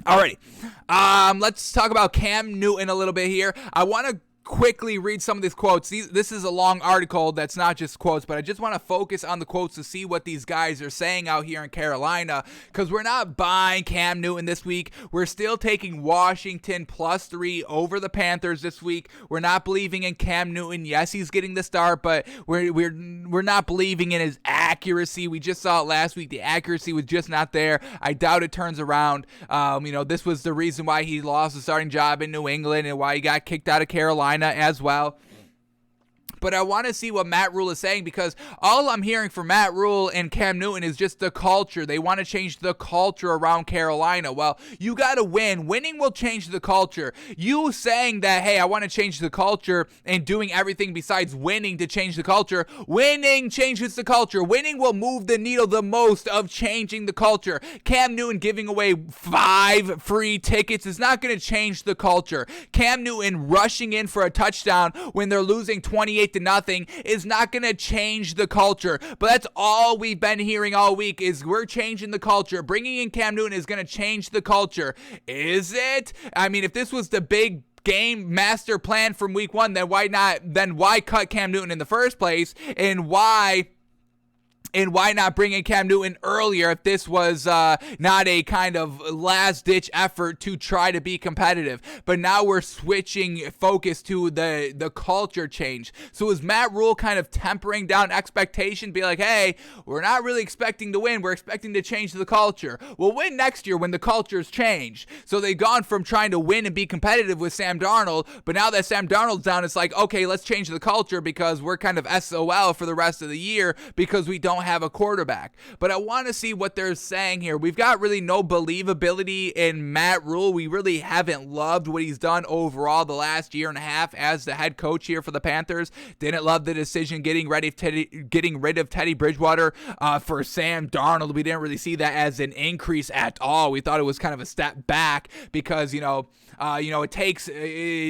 Alrighty, let's talk about Cam Newton a little bit here. I want to quickly read some of these quotes. This is a long article that's not just quotes, but I just want to focus on the quotes to see what these guys are saying out here in Carolina, because we're not buying Cam Newton this week. We're still taking Washington +3 over the Panthers this week. We're not believing in Cam Newton. Yes, he's getting the start, but we're not believing in his accuracy. We just saw it last week. The accuracy was just not there. I doubt it turns around. This was the reason why he lost the starting job in New England and why he got kicked out of Carolina as well. But I want to see what Matt Rule is saying, because all I'm hearing from Matt Rule and Cam Newton is just the culture. They want to change the culture around Carolina. Well, you got to win. Winning will change the culture. You saying that, hey, I want to change the culture, and doing everything besides winning to change the culture, winning changes the culture. Winning will move the needle the most of changing the culture. Cam Newton giving away 5 free tickets is not going to change the culture. Cam Newton rushing in for a touchdown when they're losing 28-0 is not going to change the culture. But that's all we've been hearing all week, is we're changing the culture. Bringing in Cam Newton is going to change the culture. Is it? I mean, if this was the big game master plan from week 1, then why not? Then why cut Cam Newton in the first place? And why not bring in Cam Newton earlier if this was not a kind of last-ditch effort to try to be competitive? But now we're switching focus to the culture change. So is Matt Rule kind of tempering down expectation, be like, hey, we're not really expecting to win. We're expecting to change the culture. We'll win next year when the culture's changed. So they've gone from trying to win and be competitive with Sam Darnold, but now that Sam Darnold's down, it's like, okay, let's change the culture because we're kind of SOL for the rest of the year because we don't have a quarterback. But I want to see what they're saying here. We've got really no believability in Matt Rule. We really haven't loved what he's done overall the last year and a half as the head coach here for the Panthers. Didn't love the decision getting rid of Teddy Bridgewater for Sam Darnold. We didn't really see that as an increase at all. We thought it was kind of a step back because it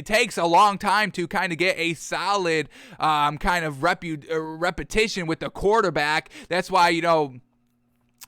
takes a long time to kind of get a solid kind of repetition with the quarterback. That's why,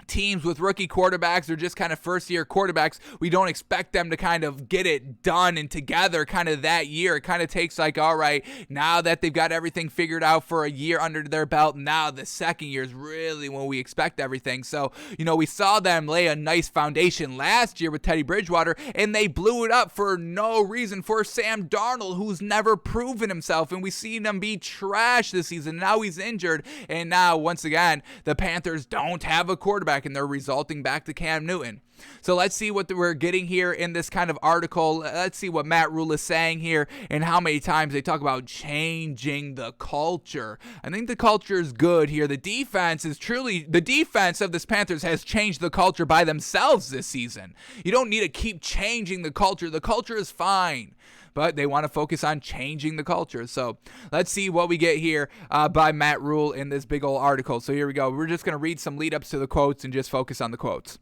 teams with rookie quarterbacks or just kind of first-year quarterbacks, we don't expect them to kind of get it done and together kind of that year. It kind of takes like, all right, now that they've got everything figured out for a year under their belt, now the second year is really when we expect everything. So, we saw them lay a nice foundation last year with Teddy Bridgewater, and they blew it up for no reason for Sam Darnold, who's never proven himself, and we've seen him be trash this season. Now he's injured, and now, once again, the Panthers don't have a quarterback. quarterback, and they're resulting back to Cam Newton. So let's see what we're getting here in this kind of article. Let's see what Matt Rule is saying here and how many times they talk about changing the culture. I think the culture is good here. The defense of this Panthers has changed the culture by themselves this season. You don't need to keep changing the culture. The culture is fine. But they want to focus on changing the culture. So let's see what we get here by Matt Rule in this big old article. So here we go. We're just going to read some lead-ups to the quotes and just focus on the quotes.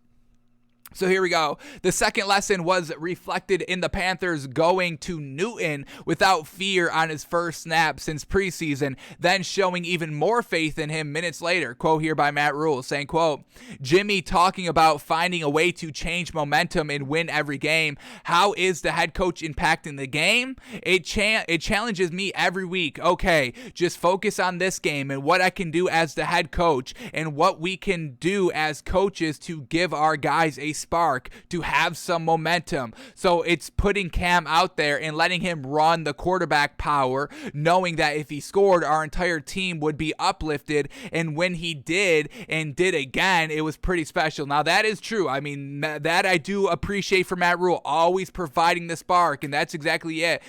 So here we go. The second lesson was reflected in the Panthers going to Newton without fear on his first snap since preseason, then showing even more faith in him minutes later. Quote here by Matt Rule saying, quote, Jimmy talking about finding a way to change momentum and win every game. How is the head coach impacting the game? It challenges me every week. Okay, just focus on this game and what I can do as the head coach and what we can do as coaches to give our guys a spark, to have some momentum. So it's putting Cam out there and letting him run the quarterback power, knowing that if he scored, our entire team would be uplifted. And when he did and did again, it was pretty special. Now that is true. I mean, that I do appreciate from Matt Rule, always providing the spark, and that's exactly it.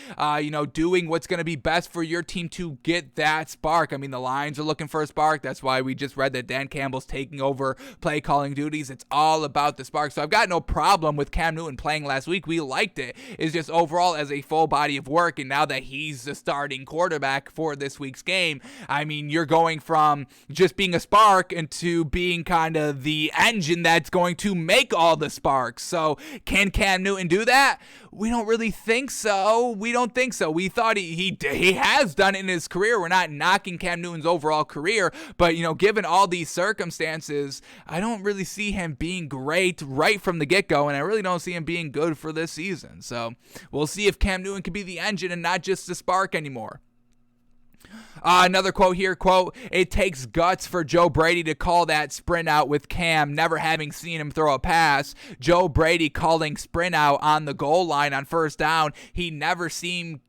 Doing what's going to be best for your team to get that spark. I mean, the Lions are looking for a spark. That's why we just read that Dan Campbell's taking over play calling duties. It's all about the spark. So I've got no problem with Cam Newton playing last week. We liked it. It's just overall as a full body of work, and now that he's the starting quarterback for this week's game, I mean, you're going from just being a spark into being kind of the engine that's going to make all the sparks. So can Cam Newton do that? We don't really think so. We don't think so. We thought he has done it in his career. We're not knocking Cam Newton's overall career, but given all these circumstances, I don't really see him being great right from the get-go, and I really don't see him being good for this season. So we'll see if Cam Newton can be the engine and not just the spark anymore. Another quote here, quote, it takes guts for Joe Brady to call that sprint out with Cam, never having seen him throw a pass. Joe Brady calling sprint out on the goal line on first down. He never seen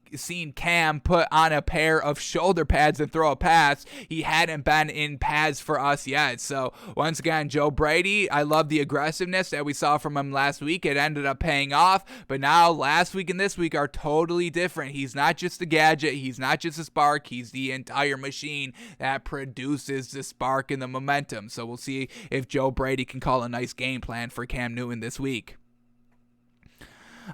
Cam put on a pair of shoulder pads and throw a pass. He hadn't been in pads for us yet. So once again, Joe Brady, I love the aggressiveness that we saw from him last week. It ended up paying off, but now last week and this week are totally different. He's not just a gadget. He's not just a spark. He's the entire machine that produces the spark and the momentum. So we'll see if Joe Brady can call a nice game plan for Cam Newton this week.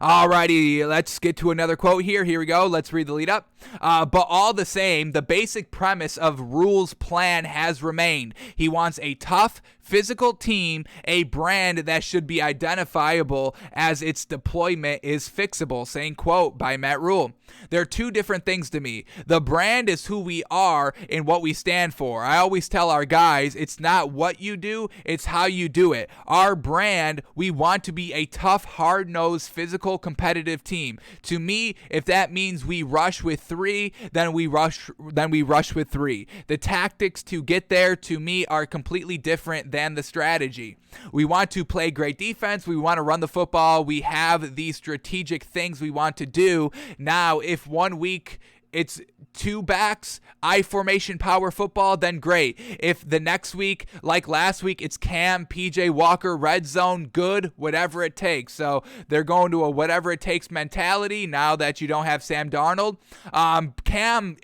Alrighty, let's get to another quote here. Here we go. Let's read the lead up. But all the same, the basic premise of Rule's plan has remained. He wants a tough, physical team, a brand that should be identifiable as its deployment is fixable. Saying quote by Matt Rule. There are two different things to me. The brand is who we are and what we stand for. I always tell our guys, it's not what you do, it's how you do it. Our brand, we want to be a tough, hard-nosed, physical, competitive team. To me, if that means we rush with three, then we rush with three. The tactics to get there, to me, are completely different than the strategy. We want to play great defense. We want to run the football. We have these strategic things we want to do. Now, if 1 week it's two backs, I formation power football, then great. If the next week, like last week, it's Cam, PJ Walker, red zone, good, whatever it takes. So they're going to a whatever it takes mentality now that you don't have Sam Darnold. Cam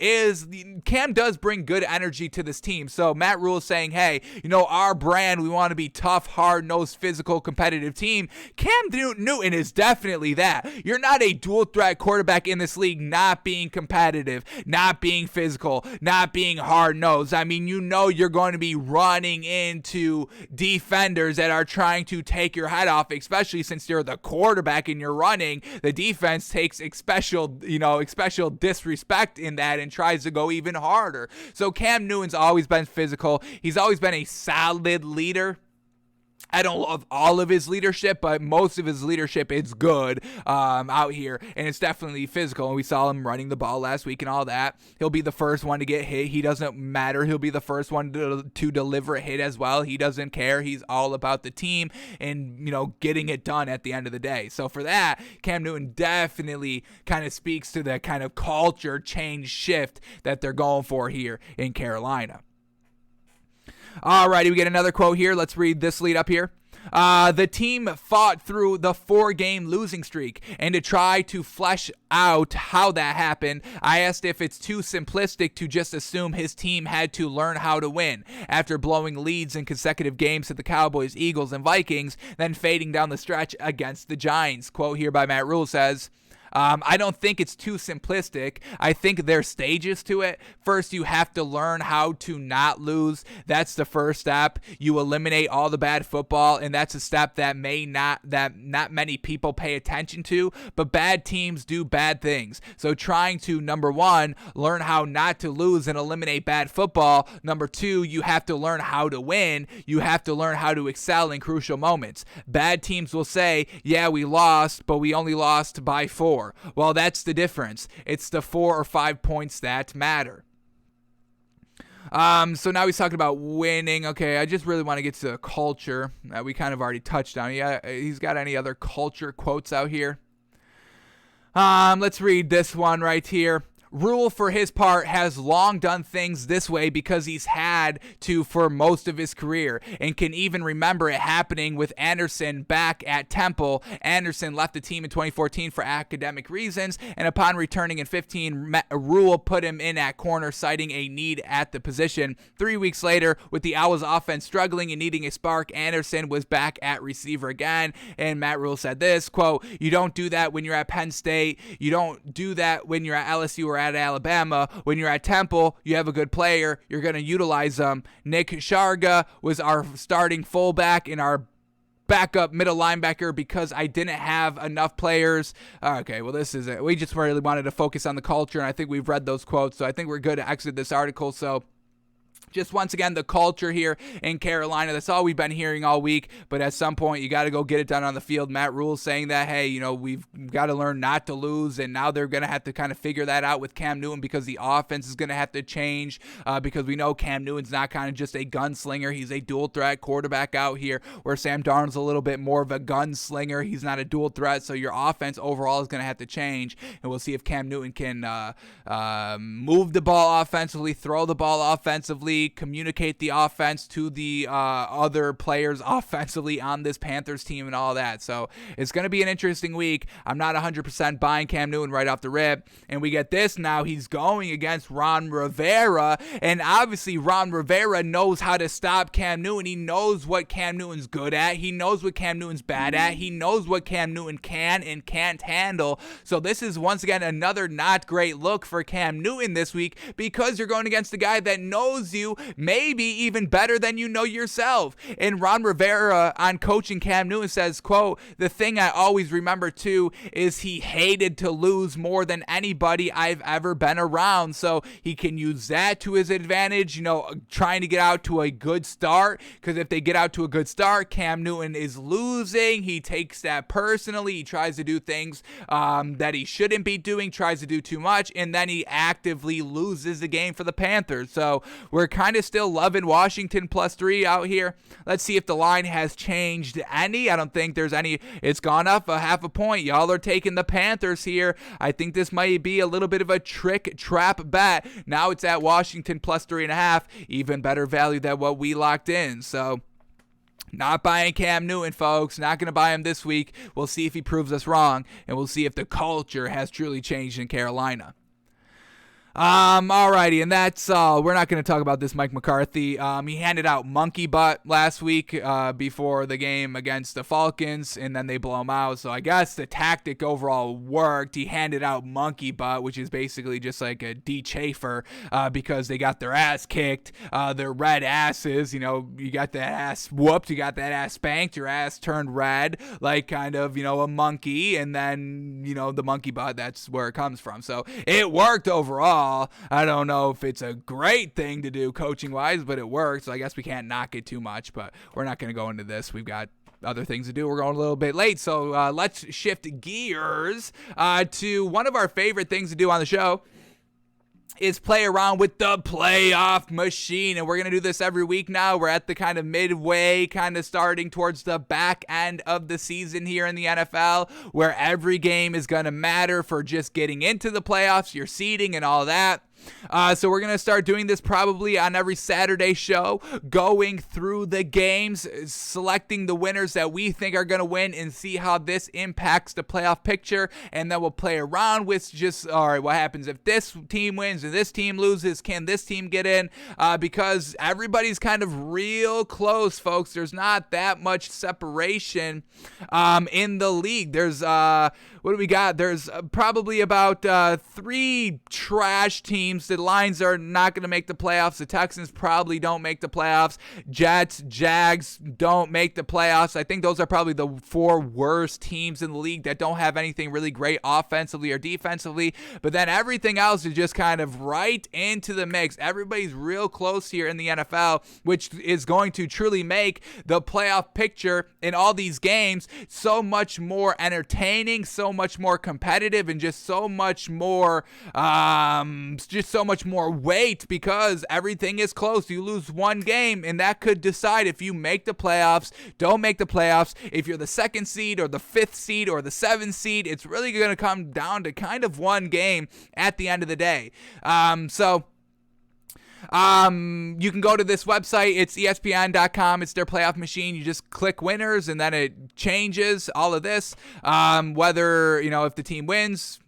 does bring good energy to this team. So Matt Rule is saying, hey, our brand, we want to be tough, hard-nosed, physical, competitive team. Cam Newton is definitely that. You're not a dual threat quarterback in this league not being competitive, not being physical, not being hard-nosed. I mean, you're going to be running into defenders that are trying to take your head off, especially since you're the quarterback and you're running. The defense takes special disrespect in that and tries to go even harder. So Cam Newton's always been physical. He's always been a solid leader. I don't love all of his leadership, but most of his leadership is good out here, and it's definitely physical. And we saw him running the ball last week and all that. He'll be the first one to get hit. He doesn't matter. He'll be the first one to deliver a hit as well. He doesn't care. He's all about the team and, getting it done at the end of the day. So for that, Cam Newton definitely kind of speaks to the kind of culture change shift that they're going for here in Carolina. Alrighty, we get another quote here. Let's read this lead up here. The team fought through the 4-game losing streak, and to try to flesh out how that happened, I asked if it's too simplistic to just assume his team had to learn how to win after blowing leads in consecutive games to the Cowboys, Eagles, and Vikings, then fading down the stretch against the Giants. Quote here by Matt Rule says, I don't think it's too simplistic. I think there's stages to it. First, you have to learn how to not lose. That's the first step. You eliminate all the bad football, and that's a step that not many people pay attention to, but bad teams do bad things. So trying to, number one, learn how not to lose and eliminate bad football. Number two, you have to learn how to win. You have to learn how to excel in crucial moments. Bad teams will say, yeah, we lost, but we only lost by 4. Well, that's the difference. It's the 4 or 5 points that matter. So now he's talking about winning. Okay, I just really want to get to the culture that we kind of already touched on. Yeah, he's got any other culture quotes out here? Let's read this one right here. Rule, for his part, has long done things this way because he's had to for most of his career and can even remember it happening with Anderson back at Temple. Anderson left the team in 2014 for academic reasons, and upon returning in 15, Rule put him in at corner, citing a need at the position. 3 weeks later, with the Owls offense struggling and needing a spark, Anderson was back at receiver again, and Matt Rule said this, quote, "You don't do that when you're at Penn State. You don't do that when you're at LSU or at Alabama. When you're at Temple, you have a good player. You're going to utilize them. Nick Sharga was our starting fullback and our backup middle linebacker because I didn't have enough players." Okay, well, this is it. We just really wanted to focus on the culture, and I think we've read those quotes, so I think we're good to exit this article. So just once again, the culture here in Carolina, that's all we've been hearing all week, but at some point, you got to go get it done on the field. Matt Rule saying that, hey, you know, we've got to learn not to lose, and now they're going to have to kind of figure that out with Cam Newton because the offense is going to have to change because we know Cam Newton's not kind of just a gunslinger. He's a dual threat quarterback out here, where Sam Darnold's a little bit more of a gunslinger. He's not a dual threat, so your offense overall is going to have to change, and we'll see if Cam Newton can move the ball offensively, throw the ball offensively, communicate the offense to the other players offensively on this Panthers team and all that. So it's going to be an interesting week. I'm not 100% buying Cam Newton right off the rip. And we get this now. He's going against Ron Rivera. And obviously Ron Rivera knows how to stop Cam Newton. He knows what Cam Newton's good at. He knows what Cam Newton's bad at. He knows what Cam Newton can and can't handle. So this is once again another not great look for Cam Newton this week because you're going against a guy that knows you maybe even better than you know yourself. And Ron Rivera on coaching Cam Newton says, quote, "The thing I always remember too is he hated to lose more than anybody I've ever been around." So he can use that to his advantage, you know, trying to get out to a good start, because if they get out to a good start, Cam Newton is losing. He takes that personally. He tries to do things that he shouldn't be doing, tries to do too much, and then he actively loses the game for the Panthers. So we're kind of still loving Washington +3 out here. Let's see if the line has changed any. I don't think there's any. It's gone up a half a point. Y'all are taking the Panthers here. I think this might be a little bit of a trick trap bet. Now it's at Washington +3.5. Even better value than what we locked in. So not buying Cam Newton, folks. Not going to buy him this week. We'll see if he proves us wrong, and we'll see if the culture has truly changed in Carolina. Alrighty, and that's all. We're not going to talk about this Mike McCarthy. He handed out monkey butt last week before the game against the Falcons, and then they blow him out. So I guess the tactic overall worked. He handed out monkey butt, which is basically just like a de-chafer because they got their ass kicked. Their red asses, you know, you got that ass whooped, you got that ass spanked, your ass turned red, like kind of, you know, a monkey, and then, you know, the monkey butt, that's where it comes from. So it worked overall. I don't know if it's a great thing to do coaching-wise, but it works. So I guess we can't knock it too much, but we're not going to go into this. We've got other things to do. We're going a little bit late, so let's shift gears to one of our favorite things to do on the show. Is play around with the playoff machine, and we're going to do this every week now. We're at the kind of midway, kind of starting towards the back end of the season here in the NFL, where every game is going to matter for just getting into the playoffs, your seeding and all that. So we're going to start doing this probably on every Saturday show, going through the games, selecting the winners that we think are going to win, and see how this impacts the playoff picture. And then we'll play around with just, all right, what happens if this team wins and this team loses? Can this team get in? Because everybody's kind of real close, folks. There's not that much separation in the league. There's, what do we got? There's probably about 3 trash teams. The Lions are not going to make the playoffs. The Texans probably don't make the playoffs. Jets, Jags don't make the playoffs. I think those are probably the 4 worst teams in the league that don't have anything really great offensively or defensively. But then everything else is just kind of right into the mix. Everybody's real close here in the NFL, which is going to truly make the playoff picture in all these games so much more entertaining, so much more competitive, and just so much more weight, because everything is close. You lose one game and that could decide if you make the playoffs, don't make the playoffs, if you're the 2nd seed or the 5th seed or the 7th seed. It's really going to come down to kind of one game at the end of the day. You can go to this website. It's ESPN.com. It's their playoff machine. You just click winners, and then it changes all of this. Whether, if the team wins,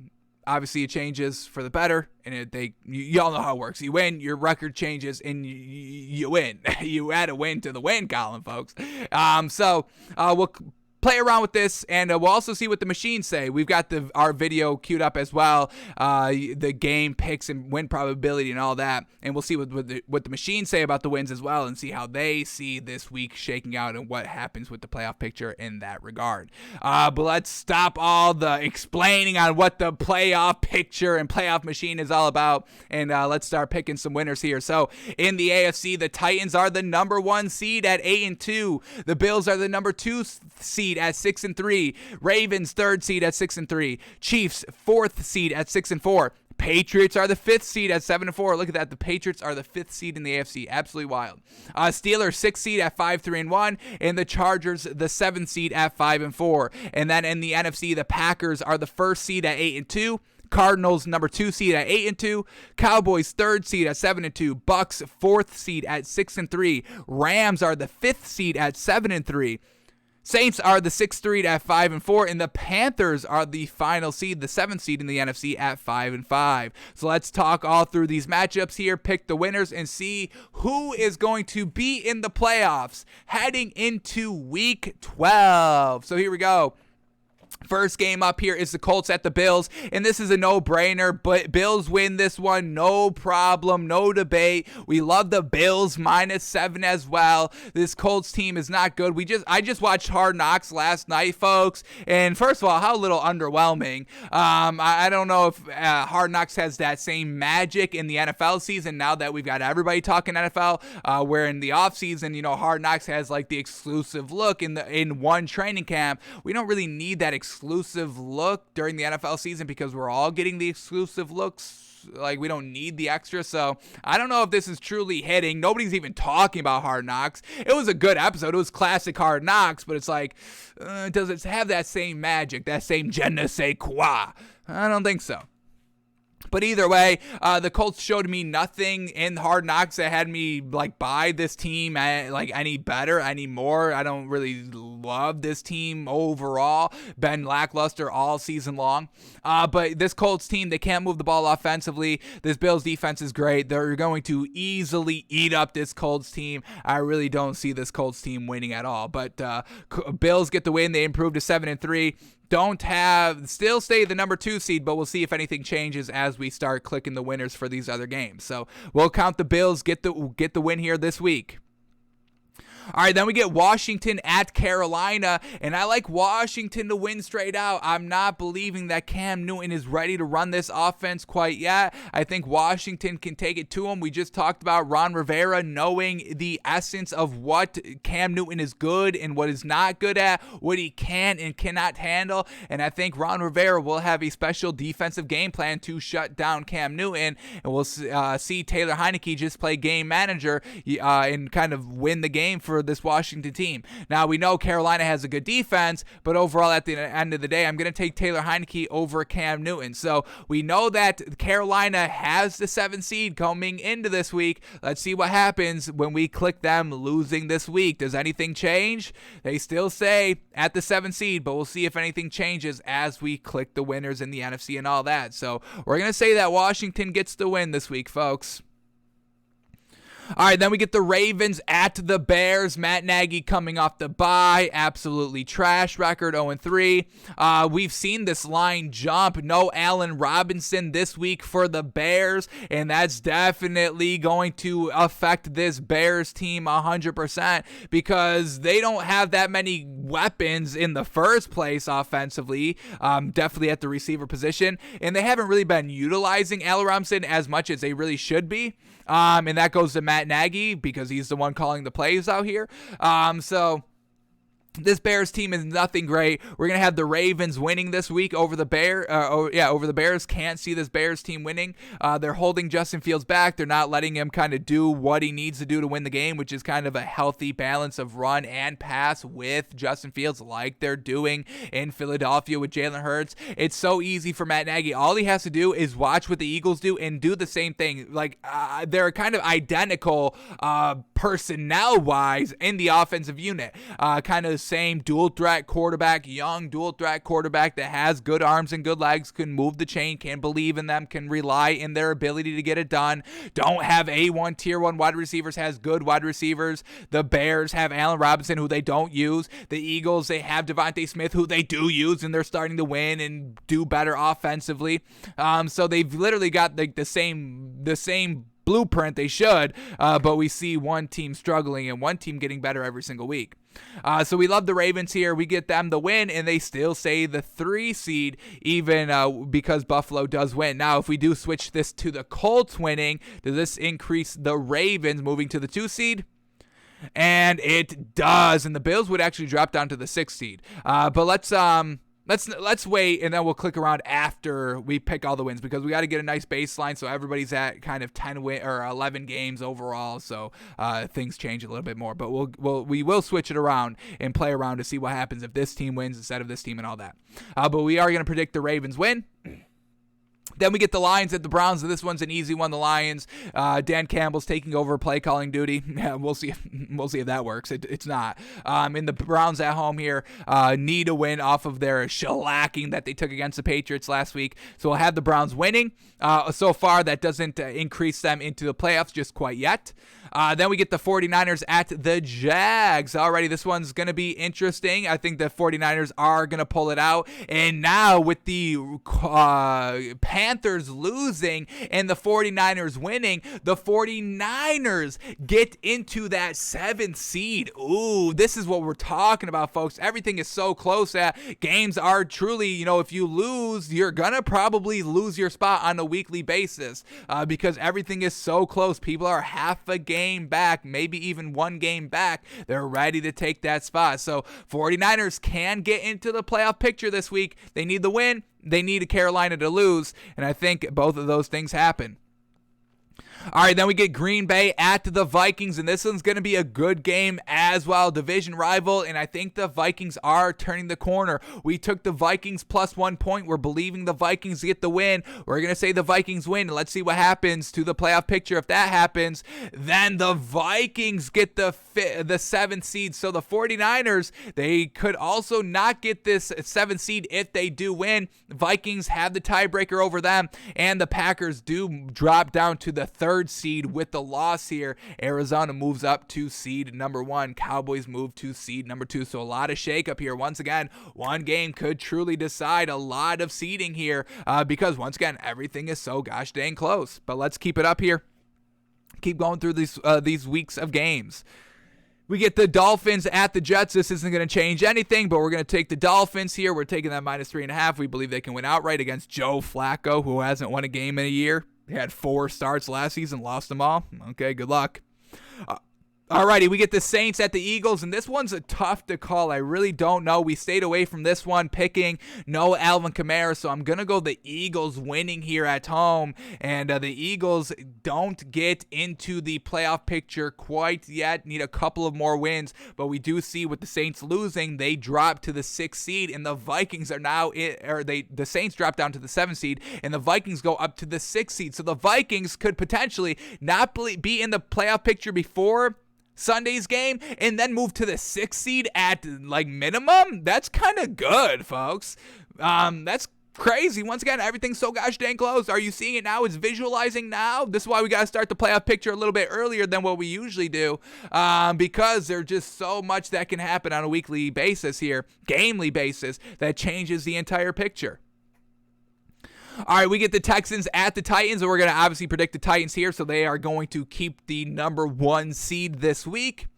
obviously it changes for the better, and you all know how it works. You win, your record changes, and you win. You add a win to the win column, folks. We'll play around with this, and we'll also see what the machines say. We've got our video queued up as well, the game picks and win probability and all that, and we'll see what the machines say about the wins as well, and see how they see this week shaking out and what happens with the playoff picture in that regard. But let's stop all the explaining on what the playoff picture and playoff machine is all about, and let's start picking some winners here. So in the AFC, the Titans are the number 1 seed at 8-2. The Bills are the number 2 seed at 6-3. Ravens 3rd seed at 6-3. Chiefs 4th seed at 6-4. Patriots are the 5th seed at 7-4. Look at that. The Patriots are the 5th seed in the AFC. Absolutely wild. Steelers 6th seed at 5-3-1. And the Chargers the 7th seed at 5-4. And then in the NFC, the Packers are the 1st seed at 8-2. Cardinals number 2 seed at 8-2, Cowboys 3rd seed at 7-2, Bucks 4th seed at 6-3, Rams are the 5th seed at 7-3. Saints are the 6th seed at 5-4, and the Panthers are the final seed, the 7th seed in the NFC at 5-5. So let's talk all through these matchups here, pick the winners, and see who is going to be in the playoffs heading into Week 12. So here we go. First game up here is the Colts at the Bills, and this is a no-brainer, but Bills win this one, no problem, no debate. We love the Bills -7 as well. This Colts team is not good. I just watched Hard Knocks last night, folks, and first of all, how little underwhelming. I don't know if Hard Knocks has that same magic in the NFL season now that we've got everybody talking NFL, where in the offseason, Hard Knocks has like the exclusive look in one training camp. We don't really need that exclusive look during the NFL season because we're all getting the exclusive looks. Like, we don't need the extra. So I don't know if this is truly hitting. Nobody's even talking about Hard Knocks. It was a good episode. It was classic Hard Knocks, but it's like, does it have that same magic, that same je ne sais quoi? I don't think so. But either way, the Colts showed me nothing in Hard Knocks that had me buy this team any better, any more. I don't really love this team overall. Been lackluster all season long. But this Colts team, they can't move the ball offensively. This Bills defense is great. They're going to easily eat up this Colts team. I really don't see this Colts team winning at all. But Bills get the win. They improved to 7-3. Still stay the number 2 seed, but we'll see if anything changes as we start clicking the winners for these other games. So we'll count the Bills get the win here this week. All right, then we get Washington at Carolina, and I like Washington to win straight out. I'm not believing that Cam Newton is ready to run this offense quite yet. I think Washington can take it to him. We just talked about Ron Rivera knowing the essence of what Cam Newton is good and what is not good at, what he can and cannot handle, and I think Ron Rivera will have a special defensive game plan to shut down Cam Newton, and we'll see Taylor Heineke just play game manager and kind of win the game for for this Washington team. Now, we know Carolina has a good defense, but overall, at the end of the day, I'm going to take Taylor Heineke over Cam Newton. So we know that Carolina has the 7th seed coming into this week. Let's see what happens when we click them losing this week. Does anything change? They still say at the 7th seed, but we'll see if anything changes as we click the winners in the NFC and all that. So we're going to say that Washington gets the win this week, folks. All right, then we get the Ravens at the Bears. Matt Nagy coming off the bye. Absolutely trash record, 0-3. We've seen this line jump. No Allen Robinson this week for the Bears, and that's definitely going to affect this Bears team 100% because they don't have that many weapons in the first place offensively, definitely at the receiver position, and they haven't really been utilizing Allen Robinson as much as they really should be. And that goes to Matt Nagy because he's the one calling the plays out here. So this Bears team is nothing great. We're going to have the Ravens winning this week over the over the Bears. Can't see this Bears team winning. They're holding Justin Fields back. They're not letting him kind of do what he needs to do to win the game, which is kind of a healthy balance of run and pass with Justin Fields like they're doing in Philadelphia with Jalen Hurts. It's so easy for Matt Nagy. All he has to do is watch what the Eagles do and do the same thing. Like they're kind of identical personnel-wise in the offensive unit. Kind of same dual threat quarterback, young dual threat quarterback that has good arms and good legs, can move the chain, can believe in them, can rely in their ability to get it done. Don't have A1 tier 1 wide receivers, has good wide receivers. The Bears have Allen Robinson, who they don't use. The Eagles, they have Devontae Smith, who they do use, and they're starting to win and do better offensively. So they've literally got like the same blueprint they should, but we see one team struggling and one team getting better every single week. So we love the Ravens here. We get them the win, and they still say the 3 seed, even because Buffalo does win. Now, if we do switch this to the Colts winning, does this increase the Ravens moving to the 2 seed? And it does, and the Bills would actually drop down to the 6 seed. But let's wait, and then we'll click around after we pick all the wins because we got to get a nice baseline so everybody's at kind of 10 or 11 games overall. So things change a little bit more, but we will switch it around and play around to see what happens if this team wins instead of this team and all that. But we are going to predict the Ravens win. Then we get the Lions at the Browns, and this one's an easy one. The Lions, Dan Campbell's taking over play calling duty. Yeah, we'll see if that works. It's not. And the Browns at home here need a win off of their shellacking that they took against the Patriots last week. So we'll have the Browns winning. So far, that doesn't increase them into the playoffs just quite yet. Then we get the 49ers at the Jags. Alrighty, this one's going to be interesting. I think the 49ers are going to pull it out. And now with the Panthers losing and the 49ers winning, the 49ers get into that 7th seed. Ooh, this is what we're talking about, folks. Everything is so close that games are truly, if you lose, you're going to probably lose your spot on a weekly basis because everything is so close. People are half a game back, maybe even 1 game back. They're ready to take that spot. So 49ers can get into the playoff picture this week. They need the win. They need Carolina to lose, and I think both of those things happen. All right, then we get Green Bay at the Vikings, and this one's going to be a good game as well. Division rival, and I think the Vikings are turning the corner. We took the Vikings plus 1 point. We're believing the Vikings get the win. We're going to say the Vikings win. Let's see what happens to the playoff picture. If that happens, then the Vikings get the 7th seed. So the 49ers, they could also not get this 7th seed if they do win. Vikings have the tiebreaker over them, and the Packers do drop down to the 3rd seed with the loss here. Arizona moves up to seed number 1. Cowboys move to seed number 2. So a lot of shakeup here. Once again, one game could truly decide a lot of seeding here because once again, everything is so gosh dang close. But let's keep it up here. Keep going through these weeks of games. We get the Dolphins at the Jets. This isn't going to change anything, but we're going to take the Dolphins here. We're taking that minus 3.5. We believe they can win outright against Joe Flacco, who hasn't won a game in a year. He had 4 starts last season, lost them all. Okay, good luck. Alrighty, we get the Saints at the Eagles, and this one's a tough to call. I really don't know. We stayed away from this one, picking no Alvin Kamara, so I'm going to go the Eagles winning here at home, and the Eagles don't get into the playoff picture quite yet, need a couple of more wins, but we do see with the Saints losing, they drop to the 6th seed, and the Vikings are now, the Saints drop down to the 7th seed, and the Vikings go up to the 6th seed, so the Vikings could potentially not be in the playoff picture before Sunday's game and then move to the 6th seed at like minimum. That's kind of good, folks. That's crazy. Once again, everything's so gosh dang close. Are you seeing it now? It's visualizing now. This is why we got to start the playoff picture a little bit earlier than what we usually do, because there's just so much that can happen on a weekly basis here, gamely basis, that changes the entire picture. All right, we get the Texans at the Titans, and we're going to obviously predict the Titans here, so they are going to keep the number 1 seed this week.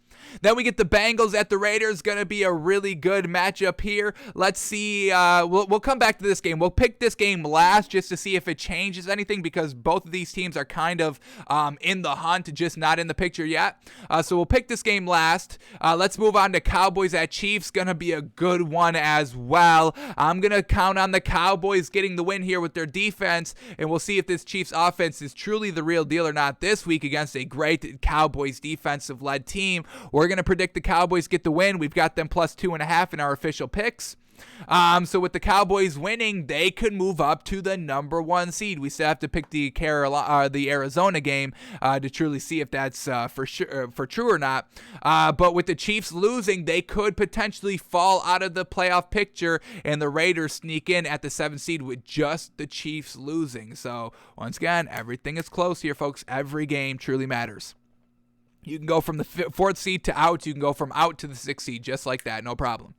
Then we get the Bengals at the Raiders. Going to be a really good matchup here. Let's see. We'll come back to this game. We'll pick this game last just to see if it changes anything, because both of these teams are kind of in the hunt, just not in the picture yet. So we'll pick this game last. Let's move on to Cowboys at Chiefs. Going to be a good one as well. I'm going to count on the Cowboys getting the win here with their defense, and we'll see if this Chiefs offense is truly the real deal or not this week against a great Cowboys defensive-led team. We're going to predict the Cowboys get the win. We've got them plus 2.5 in our official picks. So with the Cowboys winning, they could move up to the number 1 seed. We still have to pick the Arizona game to truly see if that's for true or not. But with the Chiefs losing, they could potentially fall out of the playoff picture, and the Raiders sneak in at the 7th seed with just the Chiefs losing. So once again, everything is close here, folks. Every game truly matters. You can go from the 4th seed to out. You can go from out to the 6th seed, just like that. No problem.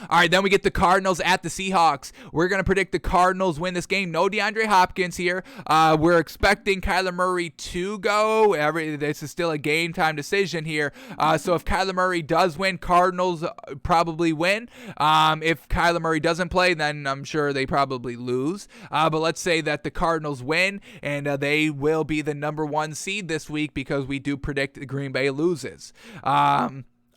All right, then we get the Cardinals at the Seahawks. We're going to predict the Cardinals win this game. No DeAndre Hopkins here. We're expecting Kyler Murray to go. This is still a game time decision here. So if Kyler Murray does win, Cardinals probably win. If Kyler Murray doesn't play, then I'm sure they probably lose. But let's say that the Cardinals win, and they will be the number 1 seed this week, because we do predict the Green Bay loses.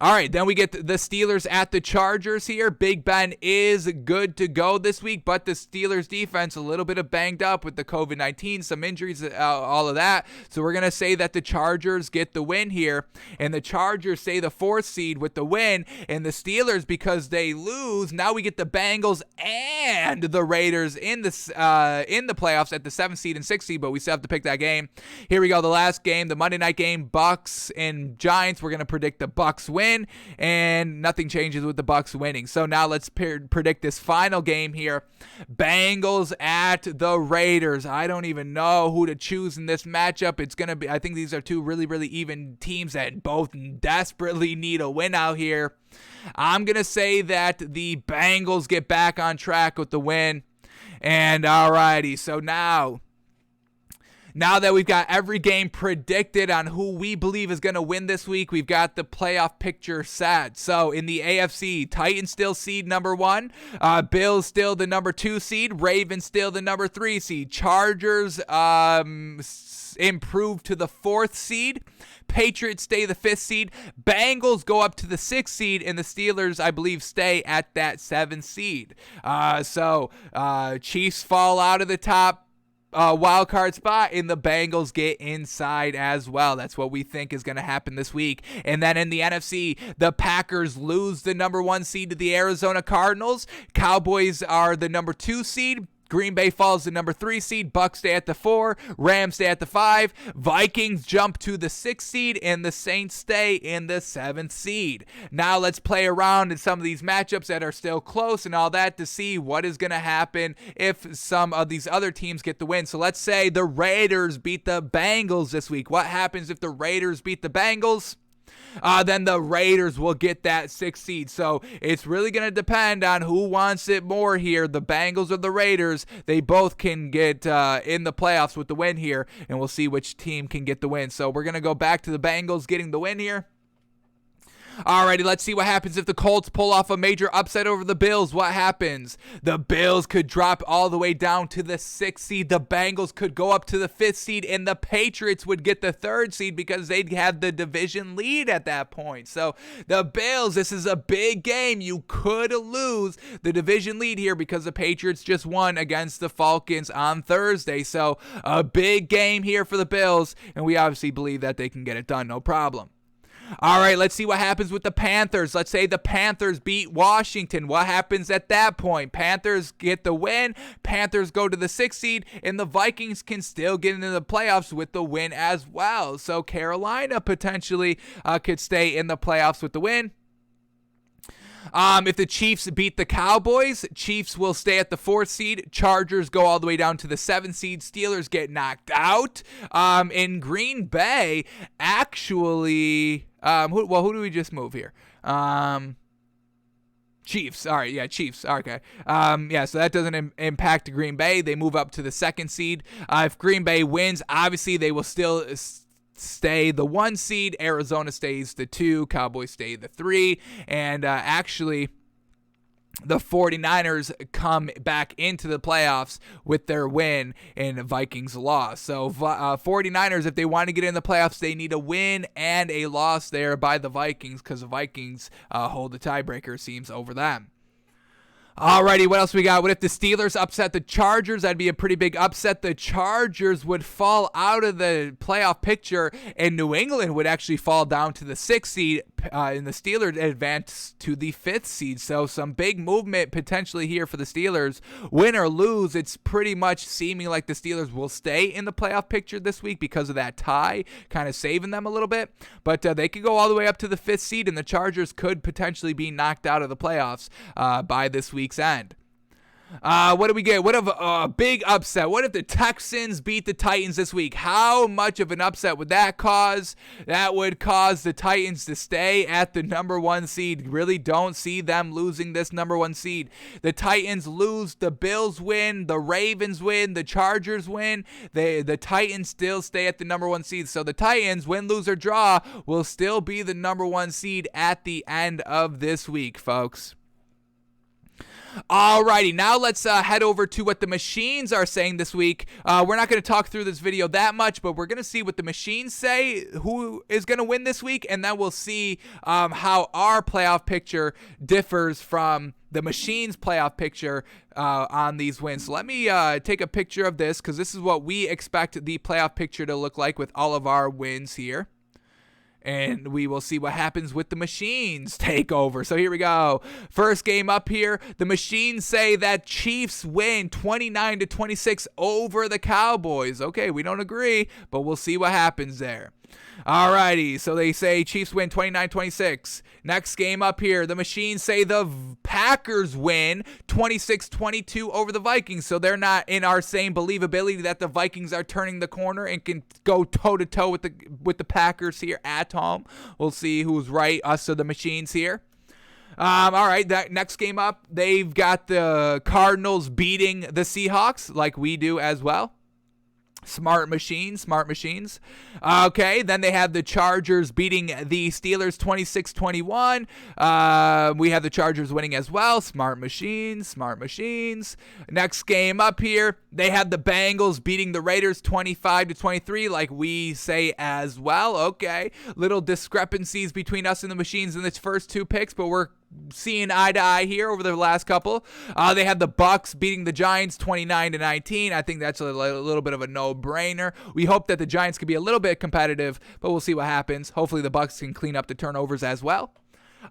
All right, then we get the Steelers at the Chargers here. Big Ben is good to go this week, but the Steelers defense a little bit of banged up with the COVID-19, some injuries, all of that. So we're going to say that the Chargers get the win here, and the Chargers stay the 4th seed with the win, and the Steelers, because they lose, now we get the Bengals and the Raiders in the playoffs at the 7th seed and 6th seed, but we still have to pick that game. Here we go, the last game, the Monday night game, Bucks and Giants. We're going to predict the Bucks win, and nothing changes with the Bucks winning. So now let's predict this final game here. Bengals at the Raiders. I don't even know who to choose in this matchup. It's going to be, I think these are two really, really even teams that both desperately need a win out here. I'm going to say that the Bengals get back on track with the win. And alrighty, so now that we've got every game predicted on who we believe is going to win this week, we've got the playoff picture set. So in the AFC, Titans still seed number 1, Bills still the number 2 seed, Ravens still the number 3 seed, Chargers improve to the 4th seed, Patriots stay the 5th seed, Bengals go up to the 6th seed, and the Steelers, I believe, stay at that 7th seed. So Chiefs fall out of the top wild card spot, and the Bengals get inside as well. That's what we think is going to happen this week. And then in the NFC, the Packers lose the number 1 seed to the Arizona Cardinals. Cowboys are the number 2 seed. Green Bay falls to number 3 seed. Bucks stay at the 4. Rams stay at the 5. Vikings jump to the 6th seed, and the Saints stay in the 7th seed. Now let's play around in some of these matchups that are still close and all that to see what is going to happen if some of these other teams get the win. So let's say the Raiders beat the Bengals this week. What happens if the Raiders beat the Bengals? Then the Raiders will get that 6th seed. So it's really going to depend on who wants it more here, the Bengals or the Raiders. They both can get in the playoffs with the win here, and we'll see which team can get the win. So we're going to go back to the Bengals getting the win here. Alrighty, let's see what happens if the Colts pull off a major upset over the Bills. What happens? The Bills could drop all the way down to the 6th seed. The Bangles could go up to the 5th seed, and the Patriots would get the 3rd seed because they'd have the division lead at that point. So the Bills, this is a big game. You could lose the division lead here because the Patriots just won against the Falcons on Thursday. So a big game here for the Bills, and we obviously believe that they can get it done, no problem. All right, let's see what happens with the Panthers. Let's say the Panthers beat Washington. What happens at that point? Panthers get the win. Panthers go to the 6th seed, and the Vikings can still get into the playoffs with the win as well. So Carolina potentially could stay in the playoffs with the win. If the Chiefs beat the Cowboys, Chiefs will stay at the 4th seed. Chargers go all the way down to the 7th seed. Steelers get knocked out. In Green Bay, actually, who do we just move here? Chiefs. All right, yeah, Chiefs. Okay. So that doesn't impact Green Bay. They move up to the 2nd seed. If Green Bay wins, obviously they will still stay the 1 seed. Arizona stays the 2. Cowboys stay the 3. And actually, the 49ers come back into the playoffs with their win and the Vikings loss. So 49ers, if they want to get in the playoffs, they need a win and a loss there by the Vikings because the Vikings hold the tiebreaker, it seems, over them. Alrighty, what else we got? What if the Steelers upset the Chargers? That'd be a pretty big upset. The Chargers would fall out of the playoff picture, and New England would actually fall down to the 6th seed, and the Steelers advance to the 5th seed. So some big movement potentially here for the Steelers. Win or lose, it's pretty much seeming like the Steelers will stay in the playoff picture this week because of that tie, kind of saving them a little bit. But they could go all the way up to the 5th seed, and the Chargers could potentially be knocked out of the playoffs by this week's end. What do we get? What if a big upset? What if the Texans beat the Titans this week? How much of an upset would that cause? That would cause the Titans to stay at the number 1 seed. Really don't see them losing this number 1 seed. The Titans lose, the Bills win, the Ravens win, the Chargers win. The Titans still stay at the number 1 seed. So the Titans, win, lose, or draw, will still be the number 1 seed at the end of this week, folks. Alrighty, now let's head over to what the machines are saying this week. We're not going to talk through this video that much, but we're going to see what the machines say, who is going to win this week, and then we'll see how our playoff picture differs from the machines' playoff picture on these wins. So let me take a picture of this because this is what we expect the playoff picture to look like with all of our wins here. And we will see what happens with the machines takeover. So here we go. First game up here. The machines say that Chiefs win 29-26 over the Cowboys. Okay, we don't agree, but we'll see what happens there. Alrighty, so they say Chiefs win 29-26. Next game up here, the machines say the Packers win 26-22 over the Vikings. So they're not in our same believability that the Vikings are turning the corner and can go toe-to-toe with the Packers here at home. We'll see who's right, us or the machines here. All right, that next game up, they've got the Cardinals beating the Seahawks like we do as well. Smart machines. Okay, then they have the Chargers beating the Steelers 26-21. We have the Chargers winning as well. Smart machines. Next game up here, they have the Bangles beating the Raiders 25-23 like we say as well. Okay, little discrepancies between us and the machines in this first 2 picks, but we're seeing eye to eye here over the last couple. They have the Bucks beating the Giants 29-19. I think that's a little bit of a no-brainer. We hope that the Giants can be a little bit competitive, but we'll see what happens. Hopefully the Bucks can clean up the turnovers as well.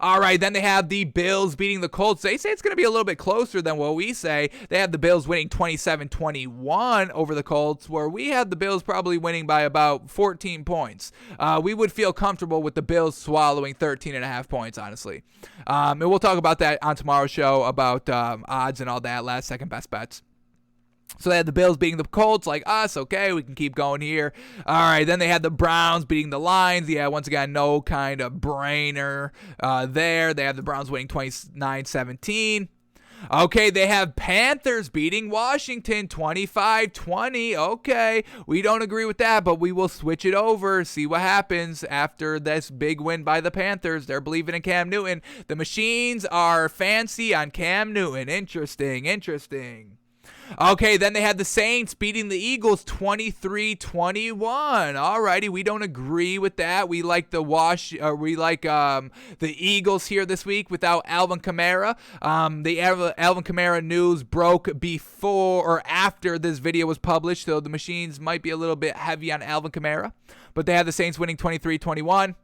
All right, then they have the Bills beating the Colts. They say it's going to be a little bit closer than what we say. They have the Bills winning 27-21 over the Colts, where we have the Bills probably winning by about 14 points. We would feel comfortable with the Bills swallowing 13.5 points, honestly. And we'll talk about that on tomorrow's show about odds and all that, last second best bets. So they had the Bills beating the Colts like us. Okay, we can keep going here. All right, then they had the Browns beating the Lions. Yeah, once again, no kind of brainer there. They have the Browns winning 29-17. Okay, they have Panthers beating Washington 25-20. Okay, we don't agree with that, but we will switch it over, see what happens after this big win by the Panthers. They're believing in Cam Newton. The machines are fancy on Cam Newton. Interesting. Okay, then they had the Saints beating the Eagles 23-21. Alrighty, we don't agree with that. We like the Eagles here this week without Alvin Kamara. The Alvin Kamara news broke before or after this video was published, so the machines might be a little bit heavy on Alvin Kamara. But they have the Saints winning 23-21.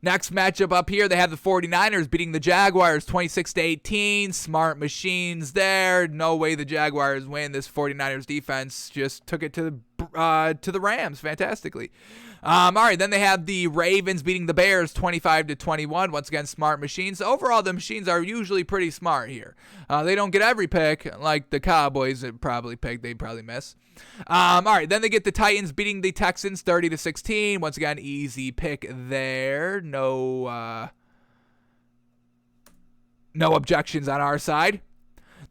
Next matchup up here, they have the 49ers beating the Jaguars 26-18. Smart machines there. No way the Jaguars win. This 49ers defense just took it to the Rams fantastically. All right, then they have the Ravens beating the Bears 25-21. Once again, smart machines. Overall, the machines are usually pretty smart here. They don't get every pick like the Cowboys that probably pick. They probably miss. All right, then they get the Titans beating the Texans 30-16. Once again, easy pick there. No objections on our side.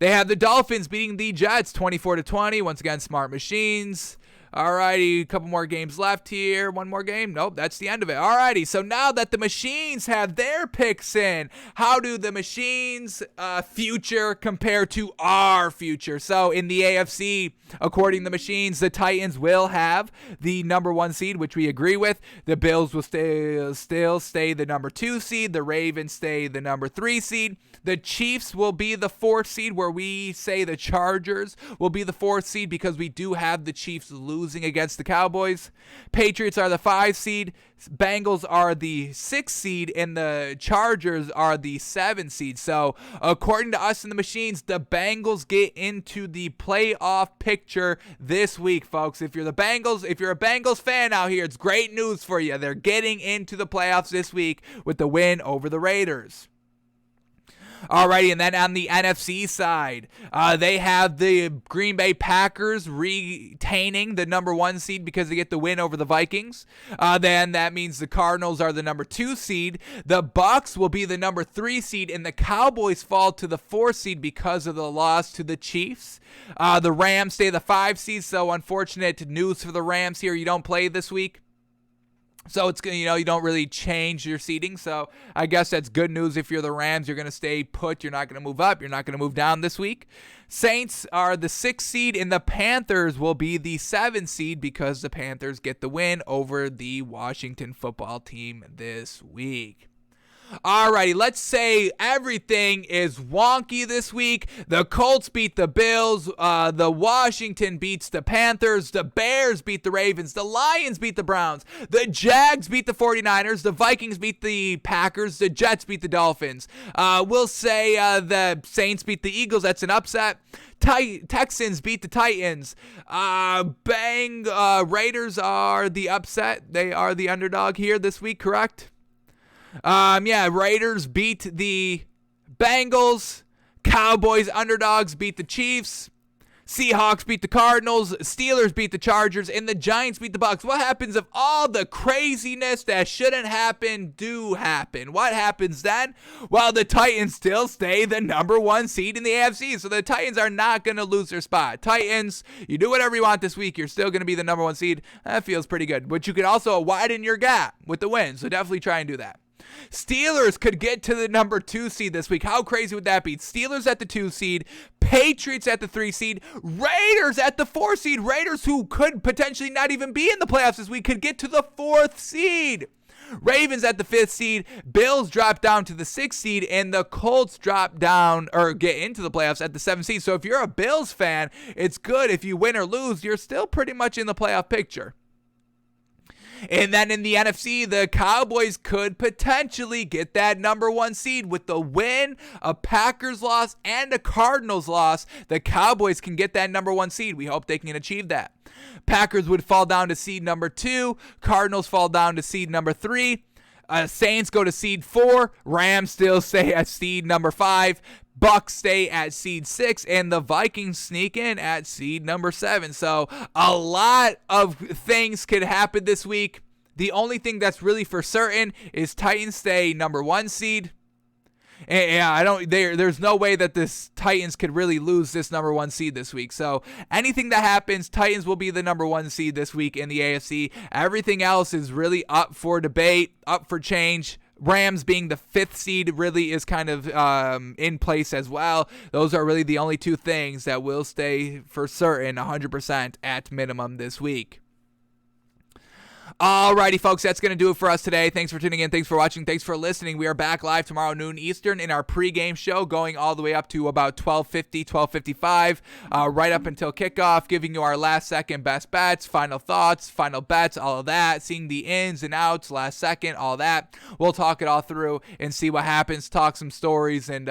They have the Dolphins beating the Jets 24-20. Once again, smart machines. Alrighty, a couple more games left here. One more game? Nope, that's the end of it. Alrighty, so now that the machines have their picks in, how do the machines' future compare to our future? So in the AFC, according to the machines, the Titans will have the number 1 seed, which we agree with. The Bills will still stay the number 2 seed. The Ravens stay the number 3 seed. The Chiefs will be the 4th seed, where we say the Chargers will be the 4th seed because we do have the Chiefs losing against the Cowboys. Patriots are the 5 seed. Bangles are the 6th seed, and the Chargers are the 7th seed. So, according to us in the machines, the Bengals get into the playoff picture this week, folks. If you're a Bengals fan out here, it's great news for you. They're getting into the playoffs this week with the win over the Raiders. Alrighty, and then on the NFC side, they have the Green Bay Packers retaining the number 1 seed because they get the win over the Vikings. Then that means the Cardinals are the number 2 seed. The Bucks will be the number 3 seed, and the Cowboys fall to the 4th seed because of the loss to the Chiefs. The Rams stay the 5 seed, so unfortunate news for the Rams here. You don't play this week. So it's, you don't really change your seeding. So I guess that's good news if you're the Rams. You're going to stay put. You're not going to move up. You're not going to move down this week. Saints are the 6th seed, and the Panthers will be the 7th seed because the Panthers get the win over the Washington football team this week. Alrighty, let's say everything is wonky this week. The Colts beat the Bills. The Washington beats the Panthers. The Bears beat the Ravens. The Lions beat the Browns. The Jags beat the 49ers. The Vikings beat the Packers. The Jets beat the Dolphins. We'll say the Saints beat the Eagles. That's an upset. Texans beat the Titans. Raiders are the upset. They are the underdog here this week, correct? Raiders beat the Bengals. Cowboys underdogs beat the Chiefs. Seahawks beat the Cardinals. Steelers beat the Chargers. And the Giants beat the Bucks. What happens if all the craziness that shouldn't happen do happen? What happens then? Well, the Titans still stay the number 1 seed in the AFC. So the Titans are not going to lose their spot. Titans, you do whatever you want this week. You're still going to be the number 1 seed. That feels pretty good. But you can also widen your gap with the win. So definitely try and do that. Steelers could get to the number 2 seed this week. How crazy would that be? Steelers at the 2 seed, Patriots at the 3 seed, Raiders at the 4 seed. Raiders, who could potentially not even be in the playoffs this week, could get to the 4th seed. Ravens at the 5th seed, Bills drop down to the 6th seed, and the Colts drop down or get into the playoffs at the 7th seed. So if you're a Bills fan, it's good. If you win or lose, you're still pretty much in the playoff picture. And then in the NFC, the Cowboys could potentially get that number 1 seed with the win, a Packers loss, and a Cardinals loss. The Cowboys can get that number 1 seed. We hope they can achieve that. Packers would fall down to seed number 2. Cardinals fall down to seed number 3. Saints go to seed 4. Rams still stay at seed number 5. Bucks stay at seed 6, and the Vikings sneak in at seed number 7. So a lot of things could happen this week. The only thing that's really for certain is Titans stay number 1 seed. Yeah, there's no way that this Titans could really lose this number 1 seed this week. So anything that happens, Titans will be the number 1 seed this week in the AFC. Everything else is really up for debate, up for change. Rams being the 5th seed really is kind of in place as well. Those are really the only 2 things that will stay for certain 100% at minimum this week. Alrighty, folks, that's going to do it for us today. Thanks for tuning in. Thanks for watching. Thanks for listening. We are back live tomorrow noon Eastern in our pregame show, going all the way up to about 12:50, 12:55, right up until kickoff, giving you our last second best bets, final thoughts, final bets, all of that, seeing the ins and outs, last second, all that. We'll talk it all through and see what happens, talk some stories, and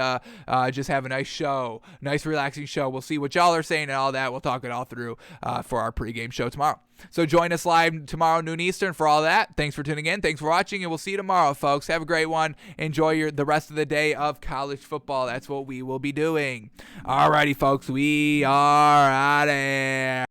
just have a nice show, nice relaxing show. We'll see what y'all are saying and all that. We'll talk it all through for our pregame show tomorrow. So join us live tomorrow noon Eastern for all that. Thanks for tuning in. Thanks for watching, and we'll see you tomorrow, folks. Have a great one. Enjoy the rest of the day of college football. That's what we will be doing. Alrighty, folks. We are out of here.